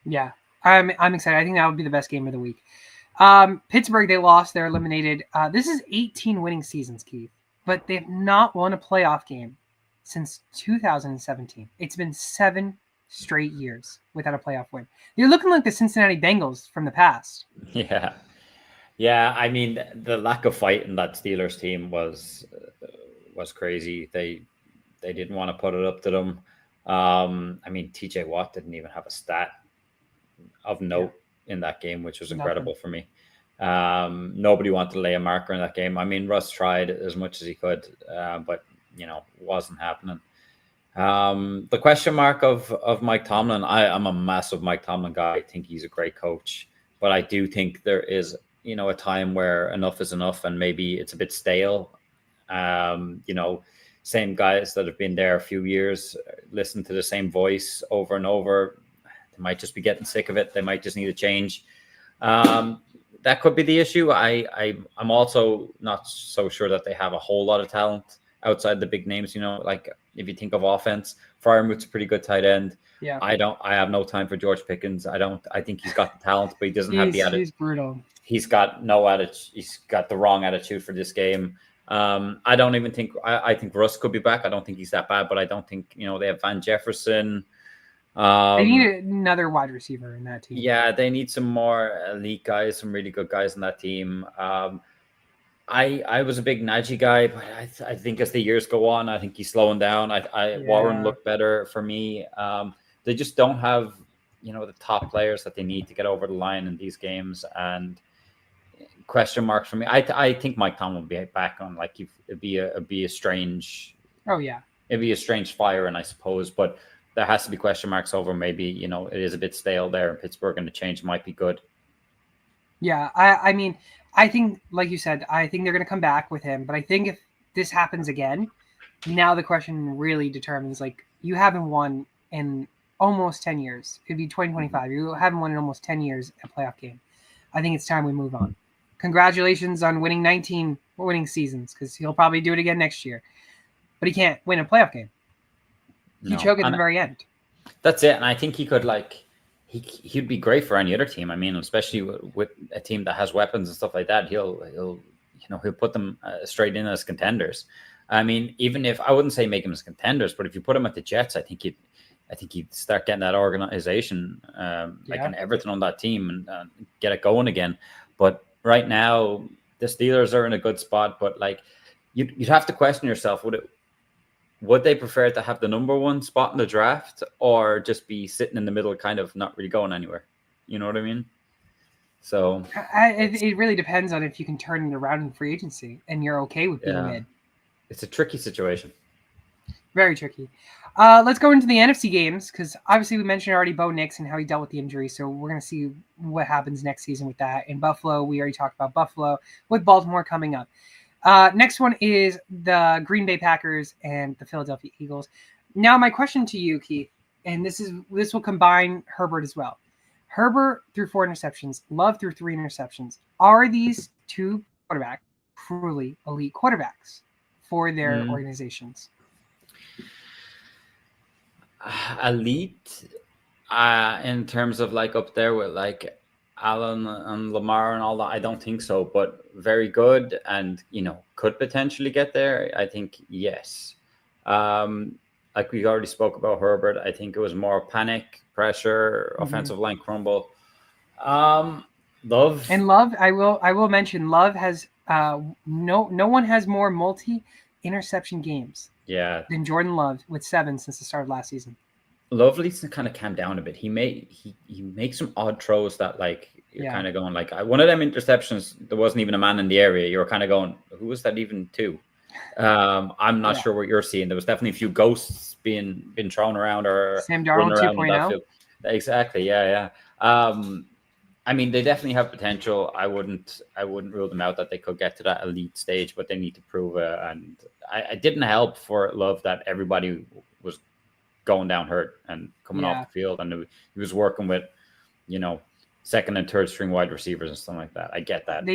Yeah, I'm excited. I think that would be the best game of the week. Pittsburgh, they lost. They're eliminated. This is 18 winning seasons, Keith, but they've not won a playoff game since 2017. It's been 7 straight years without a playoff win. They're looking like the Cincinnati Bengals from the past. Yeah. Yeah, I mean, the lack of fight in that Steelers team was crazy. They didn't want to put it up to them. I mean, TJ Watt didn't even have a stat of note in that game, which was incredible for me. Nobody wanted to lay a marker in that game. I mean, Russ tried as much as he could, but wasn't happening. The question mark of Mike Tomlin, I'm a massive Mike Tomlin guy. I think he's a great coach, but I do think there is a time where enough is enough, and maybe it's a bit stale. Same guys that have been there a few years, listen to the same voice over and over. They might just be getting sick of it. They might just need a change. That could be the issue. I'm also not so sure that they have a whole lot of talent outside the big names. Like if you think of offense, Freiermuth's a pretty good tight end. Yeah. I have no time for George Pickens. I think he's got the talent, but he doesn't have the attitude. He's brutal. He's got no attitude. He's got the wrong attitude for this game. I don't even think. I think Russ could be back. I don't think he's that bad, but I don't think they have Van Jefferson. They need another wide receiver in that team. Yeah, they need some more elite guys, some really good guys in that team. I was a big Najee guy, but I think as the years go on, I think he's slowing down. Warren looked better for me. They just don't have the top players that they need to get over the line in these games, and question marks for me. I think Mike Tomlin will be back on. Like it'd be a strange. Oh yeah, it'd be a strange firing, I suppose. But there has to be question marks over. Maybe it is a bit stale there in Pittsburgh, and the change might be good. Yeah, I mean, I think, like you said, I think they're going to come back with him. But I think if this happens again, now the question really determines. Like you haven't won in almost 10 years. It'd be 2025. You haven't won in almost 10 years a playoff game. I think it's time we move on. Congratulations on winning 19 winning seasons, because he'll probably do it again next year. But he can't win a playoff game. He choked at the very end. That's it. And I think he could, he'd be great for any other team. I mean, especially with a team that has weapons and stuff like that. He'll put them straight in as contenders. I mean, even if I wouldn't say make him as contenders, but if you put him at the Jets, I think he'd start getting that organization, an Everton on that team, and get it going again. But right now, the Steelers are in a good spot. But you'd have to question yourself: would they prefer to have the number 1 spot in the draft, or just be sitting in the middle, kind of not really going anywhere? You know what I mean? So it really depends on if you can turn it around in free agency and you're okay with being mid. It's a tricky situation. Very tricky. Let's go into the NFC games, because obviously we mentioned already Bo Nix and how he dealt with the injury. So we're going to see what happens next season with that. In Buffalo, we already talked about Buffalo, with Baltimore coming up. Next one is the Green Bay Packers and the Philadelphia Eagles. Now, my question to you, Keith, and this will combine Herbert as well. Herbert threw 4 interceptions. Love threw 3 interceptions. Are these two quarterbacks truly elite quarterbacks for their organizations? Elite, in terms of like up there with like Allen and Lamar and all that, I don't think so. But very good, and could potentially get there. I think yes. Like we already spoke about Herbert, I think it was more panic, pressure, offensive line crumble. Love I will mention Love has no one has more multi-interception games than Jordan Love with 7 since the start of last season. Love needs to kind of calm down a bit. He makes some odd throws that like you're kind of going like, one of them interceptions, there wasn't even a man in the area. You were kind of going, who was that even to? I'm not sure what you're seeing. There was definitely a few ghosts being thrown around or Sam Darnold 2.0. Exactly. Yeah. I mean, they definitely have potential. I wouldn't rule them out that they could get to that elite stage, but they need to prove it. And I didn't help for Love that everybody was going down hurt and coming off the field, and he was working with, second and third string wide receivers and stuff like that. I get that.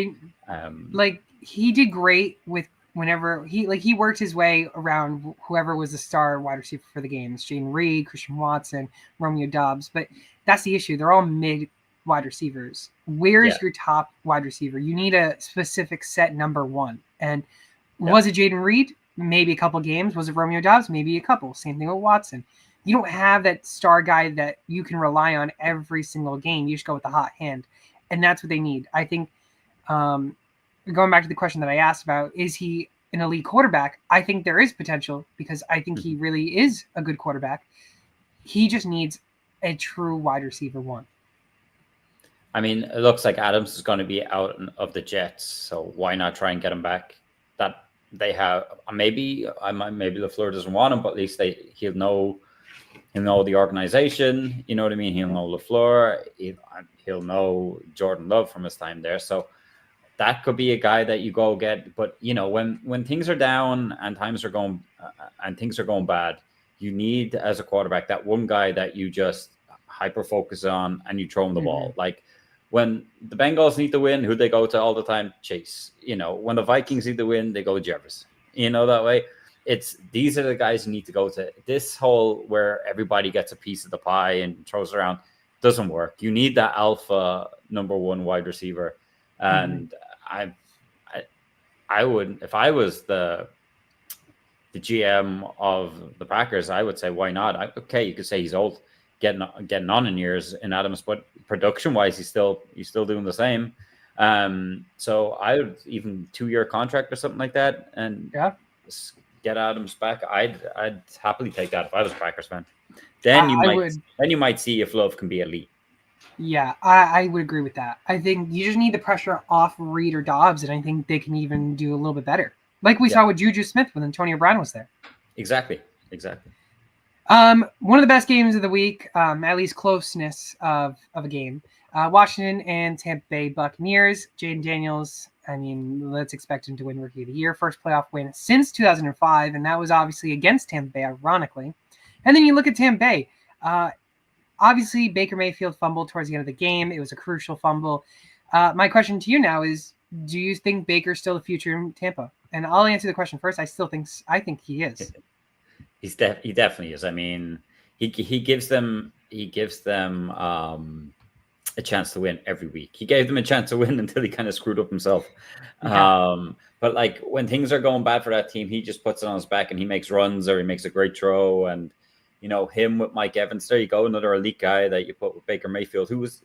He did great with whenever he worked his way around whoever was the star wide receiver for the games, Jaden Reed, Christian Watson, Romeo Doubs. But that's the issue. They're all mid wide receivers. Where's your top wide receiver? You need a specific set number one. And was it Jaden Reed? Maybe a couple games. Was it Romeo Doubs? Maybe a couple. Same thing with Watson. You don't have that star guy that you can rely on every single game. You just go with the hot hand. And that's what they need. I think going back to the question that I asked about, is he an elite quarterback? I think there is potential because I think he really is a good quarterback. He just needs a true wide receiver one. I mean, it looks like Adams is going to be out of the Jets, so why not try and get him back? That they have maybe LaFleur doesn't want him, but at least he'll know the organization. You know what I mean? He'll know LaFleur. He'll know Jordan Love from his time there. So that could be a guy that you go get. But when things are down and times are going and things are going bad, you need as a quarterback that one guy that you just hyper focus on and you throw him the ball. Like when the Bengals need to win, who they go to all the time? Chase. When the Vikings need to win, they go Jefferson. That way. These are the guys you need to go to. This whole where everybody gets a piece of the pie and throws around doesn't work. You need that alpha number one wide receiver. And I would, if I was the GM of the Packers, I would say, why not? You could say he's old, getting on in years in Adams, but production wise, he's still doing the same. So I would even 2-year contract or something like that, and get Adams back. I'd happily take that if I was a Packers fan. Then you might see if Love can be elite. Yeah, I would agree with that. I think you just need the pressure off Reed or Dobbs, and I think they can even do a little bit better. Like we saw with Juju Smith when Antonio Brown was there. Exactly. One of the best games of the week, at least closeness of a game. Washington and Tampa Bay Buccaneers. Jaden Daniels, I mean, let's expect him to win Rookie of the Year. First playoff win since 2005, and that was obviously against Tampa Bay, ironically. And then you look at Tampa Bay. Obviously, Baker Mayfield fumbled towards the end of the game. It was a crucial fumble. My question to you now is, do you think Baker's still the future in Tampa? And I'll answer the question first. I think he is. He definitely is. I mean, he gives them a chance to win every week. He gave them a chance to win until he kind of screwed up himself. But like when things are going bad for that team, he just puts it on his back and he makes runs or he makes a great throw. And him with Mike Evans, there you go, another elite guy that you put with Baker Mayfield, who is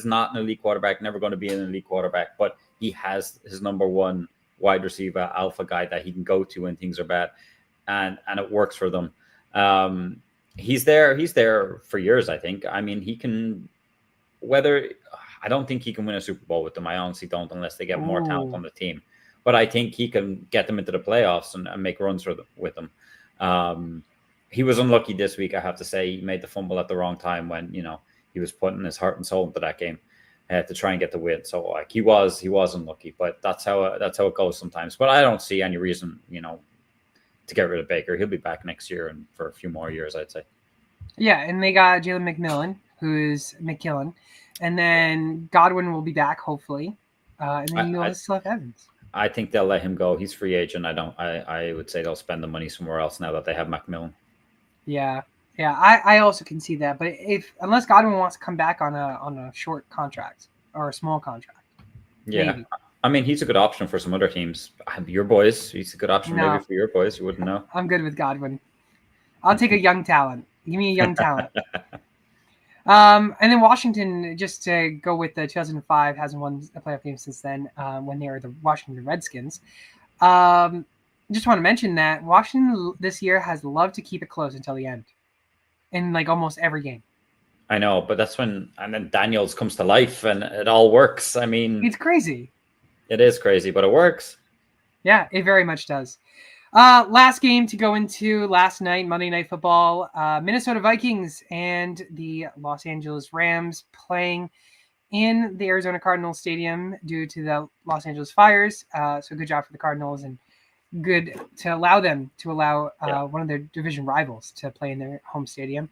not an elite quarterback, never going to be an elite quarterback, but he has his number one wide receiver alpha guy that he can go to when things are bad, and it works for them. He's there for years, I think. I mean, he can. I don't think he can win a Super Bowl with them. I honestly don't, unless they get more talent on the team. But I think he can get them into the playoffs and make runs with them. He was unlucky this week, I have to say. He made the fumble at the wrong time when he was putting his heart and soul into that game to try and get the win. So like he was unlucky, but that's how it goes sometimes. But I don't see any reason to get rid of Baker. He'll be back next year and for a few more years, I'd say. Yeah, and they got Jalen McKillen, and then Godwin will be back hopefully, and then you'll still have Evans. I think they'll let him go. He's free agent. I would say they'll spend the money somewhere else now that they have McMillan. Yeah, I also can see that. But unless Godwin wants to come back on a short contract or a small contract, yeah, maybe. I mean, he's a good option for some other teams. Your boys, he's a good option maybe for your boys. You wouldn't know. I'm good with Godwin. I'll take a young talent. Give me a young talent. And then Washington, just to go with the 2005, hasn't won a playoff game since then, when they were the Washington Redskins. Just want to mention that Washington this year has loved to keep it close until the end in like almost every game. I know, but that's when, and then Daniels comes to life and it all works. I mean, it's crazy. It is crazy, but it works. Yeah, it very much does. Last game to go into last night, Monday Night Football, Minnesota Vikings and the Los Angeles Rams playing in the Arizona Cardinals Stadium due to the Los Angeles fires. So good job for the Cardinals and good to allow them to allow one of their division rivals to play in their home stadium.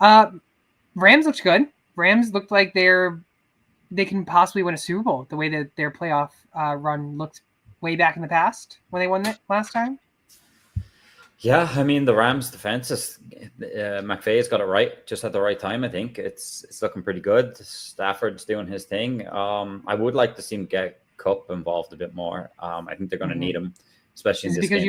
Rams looked good. Rams looked like they can possibly win a Super Bowl the way that their playoff run looked way back in the past when they won it last time. Yeah, I mean, the Rams defense is McVay's got it right just at the right time. I think it's looking pretty good. Stafford's doing his thing. I would like to see him get Kupp involved a bit more. I think they're going to need him, especially in this game. Is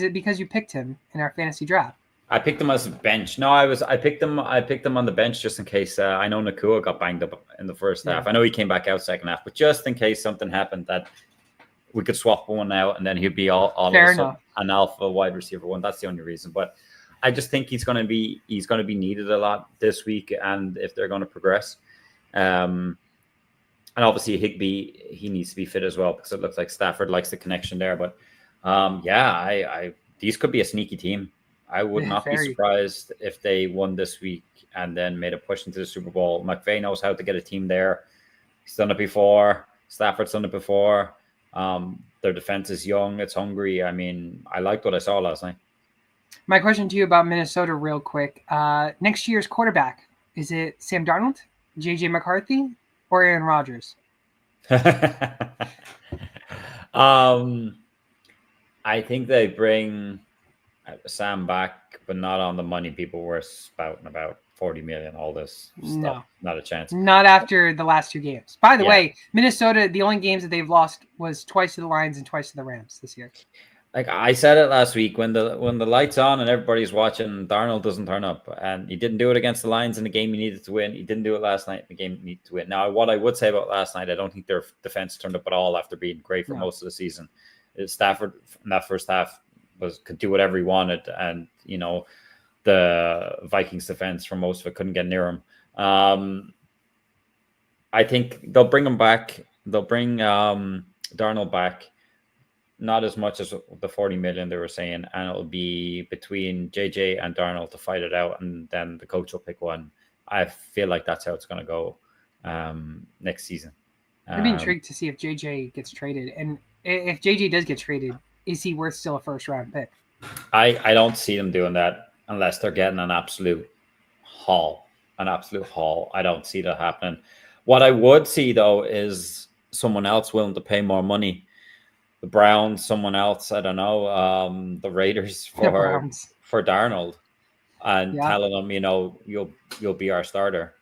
it because you picked him in our fantasy draft? I picked him as a bench. No, I picked him on the bench just in case. I know Nakua got banged up in the first half. I know he came back out second half, but just in case something happened that we could swap one out and then he'd be all an alpha wide receiver one. That's the only reason. But I just think he's going to be needed a lot this week, and if they're going to progress, and obviously Higbee, he needs to be fit as well because it looks like Stafford likes the connection there. But these could be a sneaky team. I would not be surprised if they won this week and then made a push into the Super Bowl. McVay knows how to get a team there. He's done it before. Stafford's done it before. Their defense is young. It's hungry. I mean, I liked what I saw last night. My question to you about Minnesota real quick. Next year's quarterback, is it Sam Darnold, J.J. McCarthy, or Aaron Rodgers? I think they bring Sam back, but not on the money people were spouting about. 40 million, all this stuff. No, not a chance. Not after the last two games. By the way, Minnesota, the only games that they've lost was twice to the Lions and twice to the Rams this year. Like I said it last week, when the lights on and everybody's watching, Darnold doesn't turn up, and he didn't do it against the Lions in the game he needed to win. He didn't do it last night in the game he needed to win. Now, what I would say about last night, I don't think their defense turned up at all after being great for most of the season. Stafford in that first half could do whatever he wanted, and the Vikings defense for most of it couldn't get near him. I think they'll bring him back. They'll bring Darnold back, not as much as the 40 million they were saying, and it'll be between JJ and Darnold to fight it out, and then the coach will pick one. I feel like that's how it's going to go next season. I'd be intrigued to see if JJ gets traded, and if JJ does get traded, is he worth still a first round pick? I don't see them doing that. Unless they're getting an absolute haul. I don't see that happening. What I would see, though, is someone else willing to pay more money. The Browns, someone else, I don't know, the Raiders for Darnold, and telling them, you'll be our starter.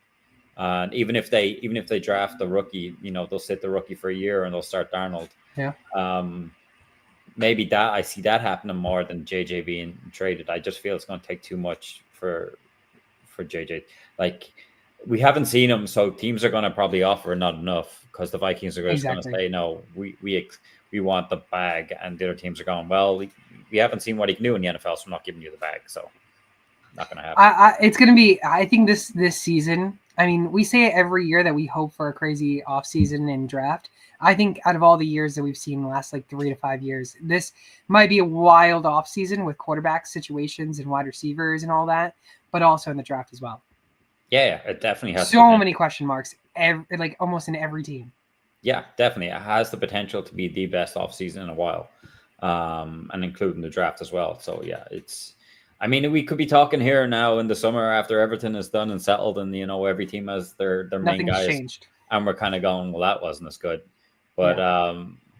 And even if they draft the rookie, they'll sit the rookie for a year and they'll start Darnold. Yeah. Maybe that I see that happening more than JJ being traded. I just feel it's going to take too much for JJ. Like, we haven't seen him, so teams are going to probably offer not enough because the Vikings are just going to say, no, we want the bag, and the other teams are going, well, we haven't seen what he can do in the NFL, so I'm not giving you the bag. So not going to happen. It's going to be, I think this season, I mean, we say it every year that we hope for a crazy offseason and draft. I think out of all the years that we've seen the last 3 to 5 years, this might be a wild offseason with quarterback situations and wide receivers and all that, but also in the draft as well. Yeah, it definitely has so many question marks, almost in every team. Yeah, definitely. It has the potential to be the best offseason in a while. and including the draft as well. So yeah, I mean, we could be talking here now in the summer after everything is done and settled, and every team has their main Nothing's guys, changed. and we're kind of going, well, that wasn't as good, but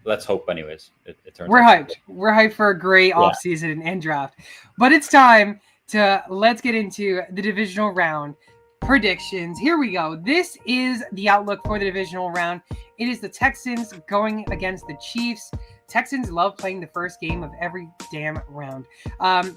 let's hope anyways. It turns We're out hyped. We're hyped for a great Yeah. offseason and draft. But it's time let's get into the divisional round predictions. Here we go. This is the outlook for the divisional round. It is the Texans going against the Chiefs. Texans love playing the first game of every damn round.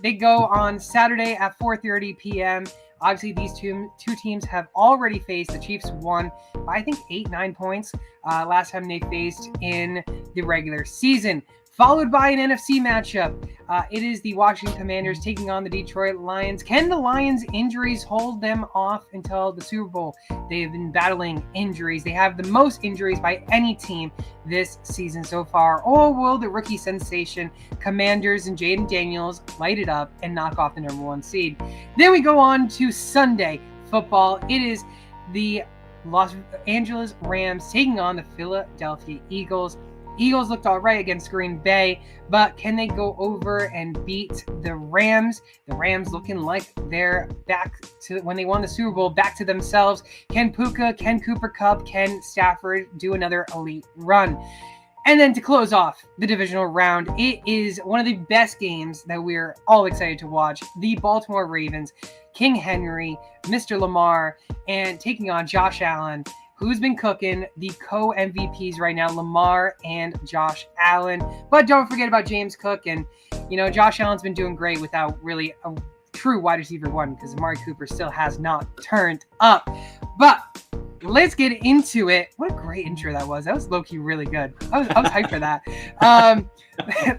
They go on Saturday at 4:30 p.m. Obviously, these two teams have already faced. The Chiefs won by, I think, 8-9 points last time they faced in the regular season. Followed by an NFC matchup. It is the Washington Commanders taking on the Detroit Lions. Can the Lions' injuries hold them off until the Super Bowl? They have been battling injuries. They have the most injuries by any team this season so far. Or will the rookie sensation Commanders and Jaden Daniels light it up and knock off the number 1 seed? Then we go on to Sunday football. It is the Los Angeles Rams taking on the Philadelphia Eagles. Eagles looked all right against Green Bay, but can they go over and beat the Rams? The Rams looking like they're back to when they won the Super Bowl, back to themselves. Can Puka, can Cooper Kupp, can Stafford do another elite run? And then to close off the divisional round, it is one of the best games that we're all excited to watch. The Baltimore Ravens, King Henry, Mr. Lamar, and taking on Josh Allen, who's been cooking, the co-MVPs right now, Lamar and Josh Allen. But don't forget about James Cook. And, Josh Allen's been doing great without really a true wide receiver 1 because Amari Cooper still has not turned up. But let's get into it. What a great intro that was. That was low-key really good. I was hyped for that.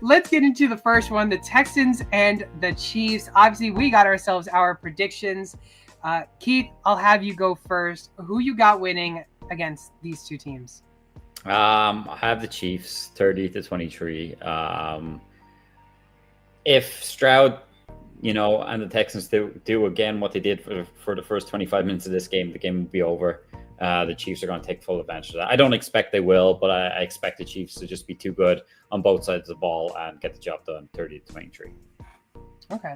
Let's get into the first one, the Texans and the Chiefs. Obviously, we got ourselves our predictions. Keith, I'll have you go first. Who you got winning against these two teams? I have the Chiefs 30-23. If Stroud, and the Texans do again what they did for the first 25 minutes of this game, the game will be over. The Chiefs are going to take full advantage of that. I don't expect they will, but I expect the Chiefs to just be too good on both sides of the ball and get the job done 30-23. Okay.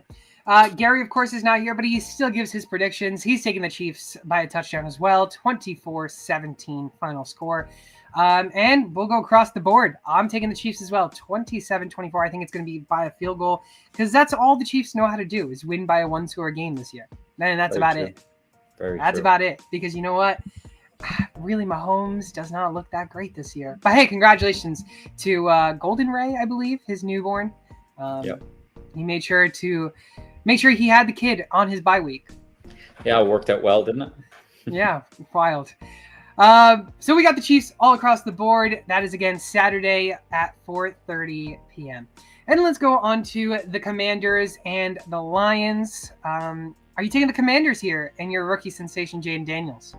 Gary, of course, is not here, but he still gives his predictions. He's taking the Chiefs by a touchdown as well, 24-17 final score. And we'll go across the board. I'm taking the Chiefs as well, 27-24. I think it's going to be by a field goal because that's all the Chiefs know how to do is win by a one-score game this year. And that's about it. That's about it because you know what? Really, Mahomes does not look that great this year. But hey, congratulations to Golden Ray, I believe, his newborn. Yep. He made sure to make sure he had the kid on his bye week. Yeah, it worked out well, didn't it? Yeah, wild. So we got the Chiefs all across the board. That is again Saturday at 4:30 p.m. And let's go on to the Commanders and the Lions. Are you taking the Commanders here and your rookie sensation, Jaden Daniels?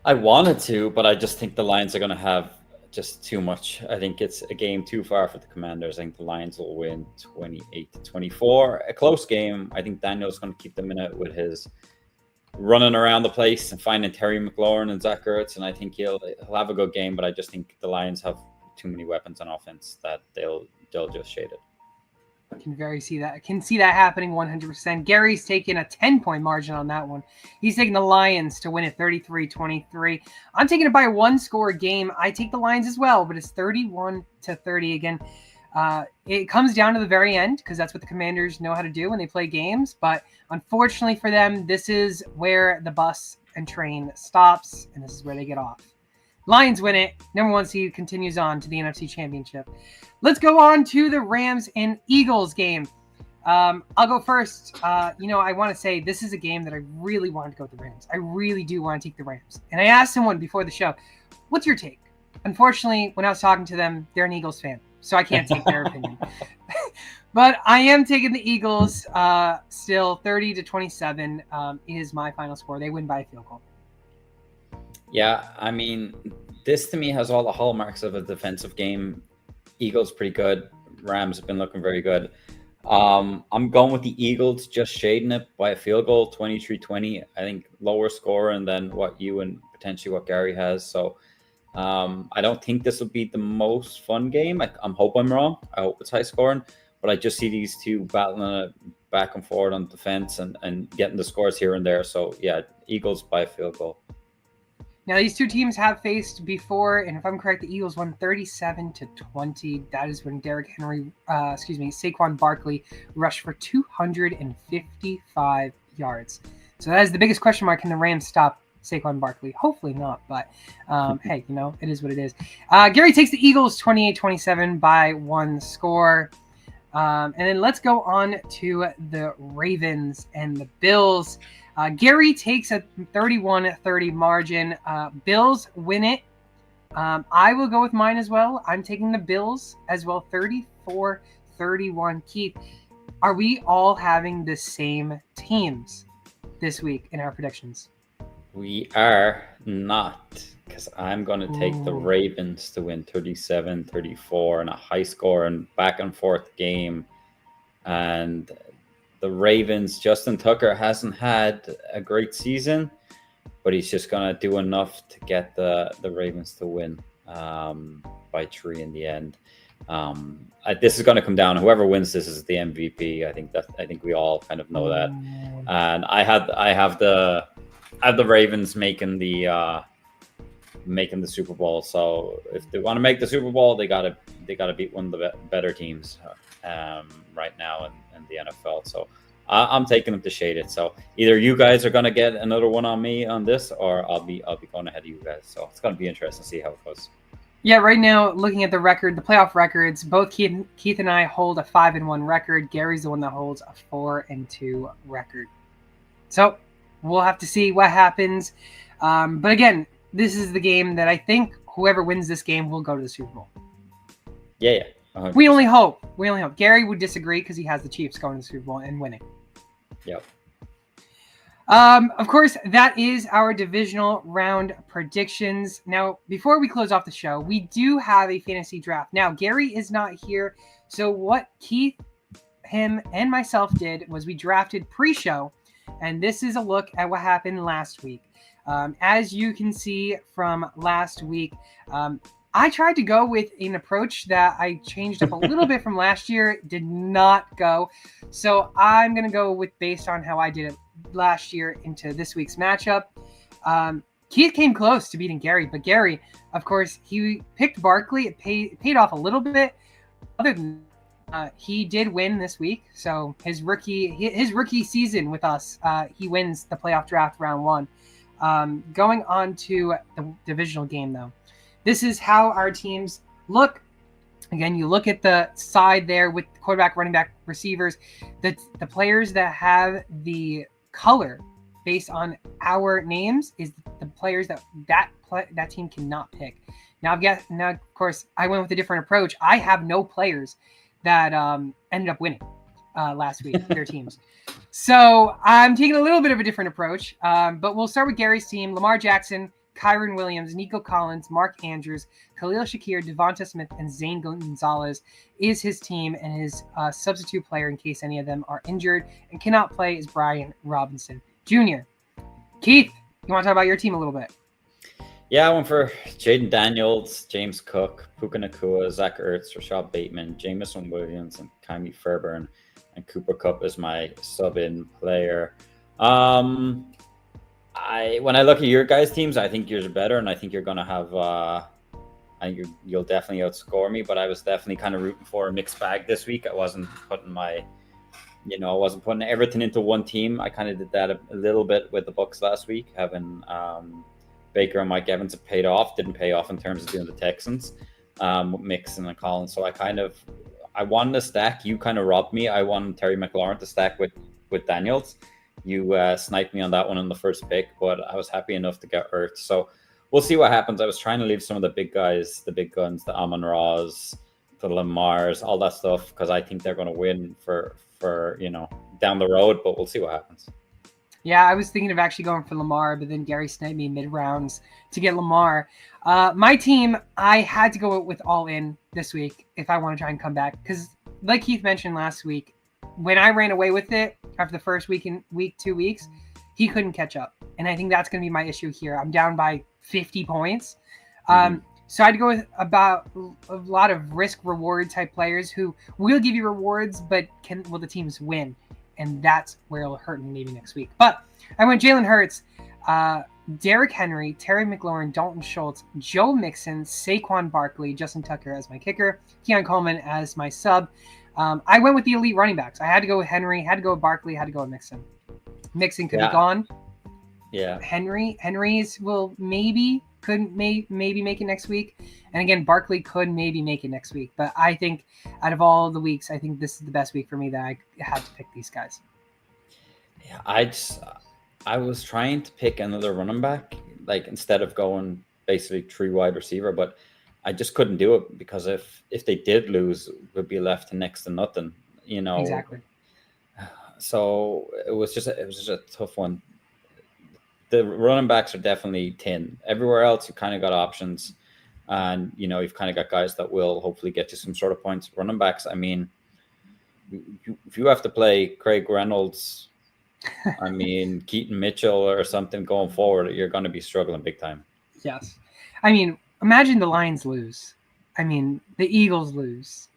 I wanted to, but I just think the Lions are going to have just too much. I think it's a game too far for the Commanders. I think the Lions will win 28-24. A close game. I think Daniel's going to keep them in it with his running around the place and finding Terry McLaurin and Zach Ertz, and I think he'll have a good game, but I just think the Lions have too many weapons on offense that they'll just shade it. I can see that happening 100%. Gary's taking a 10-point margin on that one. He's taking the Lions to win it 33-23. I'm taking it by a one-score game. I take the Lions as well, but it's 31-30 again. It comes down to the very end because that's what the Commanders know how to do when they play games. But unfortunately for them, this is where the bus and train stops, and this is where they get off. Lions win it. Number 1 seed continues on to the NFC Championship. Let's go on to the Rams and Eagles game. I'll go first. I want to say this is a game that I really wanted to go with the Rams. I really do want to take the Rams. And I asked someone before the show, what's your take? Unfortunately, when I was talking to them, they're an Eagles fan, so I can't take their opinion. But I am taking the Eagles still 30-27 is my final score. They win by a field goal. Yeah, I mean, this to me has all the hallmarks of a defensive game. Eagles pretty good. Rams have been looking very good. I'm going with the Eagles, just shading it by a field goal, 23-20. I think lower scoring than what you and potentially what Gary has. So I don't think this will be the most fun game. I hope I'm wrong. I hope it's high scoring, but I just see these two battling it back and forward on defense and getting the scores here and there. So yeah, Eagles by a field goal. Now, these two teams have faced before, and if I'm correct, the Eagles won 37-20. That is when Saquon Barkley rushed for 255 yards. So that is the biggest question mark. Can the Rams stop Saquon Barkley? Hopefully not, but hey, it is what it is. Gary takes the Eagles 28-27 by one score. And then let's go on to the Ravens and the Bills. Gary takes a 31-30 margin. Bills win it. I will go with mine as well. I'm taking the Bills as well, 34-31. Keith, are we all having the same teams this week in our predictions? We are not, because I'm going to take the Ravens to win 37-34 in a high score and back and forth game. And the Ravens, Justin Tucker hasn't had a great season, but he's just going to do enough to get the Ravens to win by 3 in the end. This is going to come down. Whoever wins this is the MVP. I think we all kind of know that. And I have the Ravens making the Super Bowl. So if they want to make the Super Bowl, they gotta beat one of the better teams right now in the NFL. So I'm taking them to shade it. So either you guys are gonna get another one on me on this, or I'll be going ahead of you guys. So it's gonna be interesting to see how it goes. Yeah, right now, looking at the record, the playoff records, both Keith and I hold a 5-1 record. Gary's the one that holds a 4-2 record. So we'll have to see what happens. But again, this is the game that I think whoever wins this game will go to the Super Bowl. Yeah. 100%. We only hope. Gary would disagree because he has the Chiefs going to the Super Bowl and winning. Yep. Of course, that is our divisional round predictions. Now, before we close off the show, we do have a fantasy draft. Now, Gary is not here, so what Keith, him, and myself did was we drafted pre-show, and this is a look at what happened last week. As you can see from last week, I tried to go with an approach that I changed up a little bit from last year. It did not go. So I'm going to go with based on how I did it last year into this week's matchup. Keith came close to beating Gary, but Gary, of course, he picked Barkley. It paid off a little bit. Other than he did win this week. So his rookie season with us, he wins the playoff draft round 1. Going on to the divisional game, though. This is how our teams look. Again, you look at the side there with quarterback, running back, receivers. The players that have the color based on our names is the players that team cannot pick. Now, of course, I went with a different approach. I have no players that ended up winning last week, their teams. So I'm taking a little bit of a different approach, but we'll start with Gary's team. Lamar Jackson, Kyron Williams, Nico Collins, Mark Andrews, Khalil Shakir, Devonta Smith, and Zane Gonzalez is his team, and his substitute player, in case any of them are injured and cannot play, is Brian Robinson Jr. Keith, you want to talk about your team a little bit? Yeah, I went for Jaden Daniels, James Cook, Puka Nacua, Zach Ertz, Rashad Bateman, Jameson Williams, and Kyrie Fairbairn, and Cooper Kupp is my sub-in player. When I look at your guys' teams, I think yours are better, and I think you're going to have you'll definitely outscore me, but I was definitely kind of rooting for a mixed bag this week. I wasn't putting everything into one team. I kind of did that a little bit with the Bucs last week, having Baker and Mike Evans have paid off, didn't pay off in terms of doing the Texans, with Mixon and Collins. So I wanted to stack. You kind of robbed me. I wanted Terry McLaurin to stack with Daniels. You sniped me on that one in the first pick, but I was happy enough to get Ertz. So we'll see what happens. I was trying to leave some of the big guys, the big guns, the Amon-Ra's, the Lamars, all that stuff, because I think they're going to win for down the road, but we'll see what happens. Yeah, I was thinking of actually going for Lamar, but then Gary sniped me mid-rounds to get Lamar. My team, I had to go with all in this week if I want to try and come back, because like Keith mentioned last week, when I ran away with it after the first 2 weeks, he couldn't catch up. And I think that's going to be my issue here. I'm down by 50 points. So I'd go with about a lot of risk reward type players who will give you rewards, but will the teams win? And that's where it'll hurt maybe next week. But I went Jalen Hurts, Derrick Henry, Terry McLaurin, Dalton Schultz, Joe Mixon, Saquon Barkley, Justin Tucker as my kicker, Keon Coleman as my sub. I went with the elite running backs. I had to go with Henry, had to go with Barkley, had to go with Mixon. Mixon could be gone. Yeah. Henry's will maybe make it next week. And again, Barkley could maybe make it next week. But I think out of all the weeks, I think this is the best week for me that I had to pick these guys. Yeah, I was trying to pick another running back, like instead of going basically 3 wide receiver, but I just couldn't do it because if they did lose, we'd be left to next to nothing, Exactly. So it was just a tough one. The running backs are definitely thin. Everywhere else, you kind of got options, and you've kind of got guys that will hopefully get you some sort of points. Running backs, I mean, if you have to play Craig Reynolds, I mean, Keaton Mitchell or something going forward, you're going to be struggling big time. Yes. I mean, imagine the Lions lose. I mean, the Eagles lose.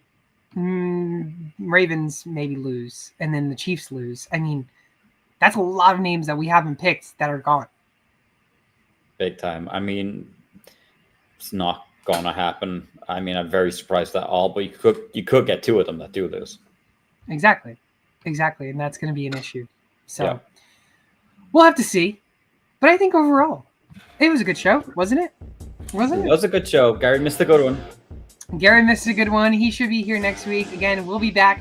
Ravens maybe lose. And then the Chiefs lose. I mean, that's a lot of names that we haven't picked that are gone. Big time. I mean, it's not going to happen. I mean, I'm very surprised at all, but you could get 2 of them that do lose. Exactly. And that's going to be an issue. So we'll have to see. But I think overall, it was a good show, wasn't it? It was a good show. Gary missed a good one. Gary missed a good one. He should be here next week. Again, we'll be back.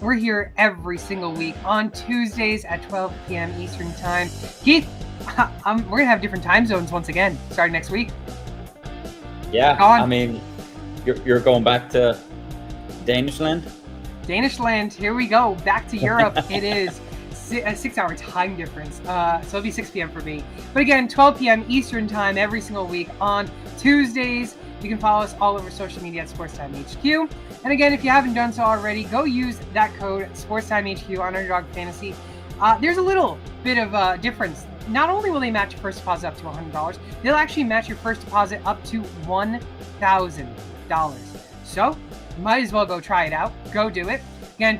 We're here every single week on Tuesdays at 12 p.m. Eastern Time. Keith, we're going to have different time zones once again, starting next week. Yeah, I mean, you're going back to Danish land? Danish land. Here we go. Back to Europe. It is a 6-hour time difference. So it'll be 6 p.m. for me. But again, 12 p.m. Eastern Time every single week on Tuesdays. You can follow us all over social media at SportsTimeHQ. And again, if you haven't done so already, go use that code SportsTimeHQ on Underdog Fantasy. There's a little bit of a difference. Not only will they match your first deposit up to $100, they'll actually match your first deposit up to $1,000. So you might as well go try it out. Go do it. Again,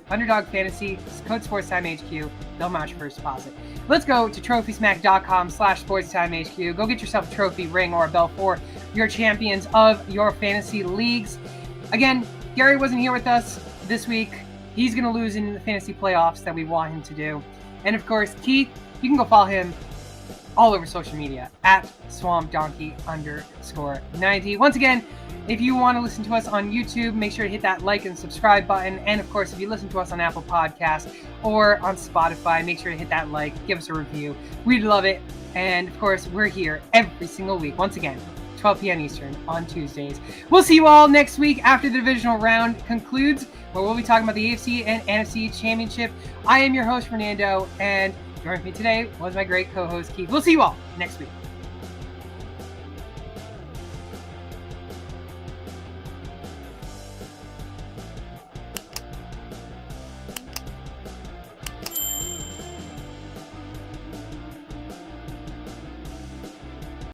Underdog Fantasy, code SportsTimeHQ. They'll match your first deposit. Let's go to TrophySmack.com/SportsTimeHQ. Go get yourself a trophy, ring, or a belt for your champions of your fantasy leagues. Again, Gary wasn't here with us this week. He's going to lose in the fantasy playoffs that we want him to do. And of course, Keith, you can go follow him all over social media at SwampDonkey_90. Once again, if you want to listen to us on YouTube, make sure to hit that like and subscribe button. And of course, if you listen to us on Apple Podcasts or on Spotify, make sure to hit that like, give us a review. We'd love it. And of course, we're here every single week. Once again, 12 p.m. Eastern on Tuesdays. We'll see you all next week after the divisional round concludes, where we'll be talking about the AFC and NFC Championship. I am your host, Fernando, and joining me today was my great co-host, Keith. We'll see you all next week.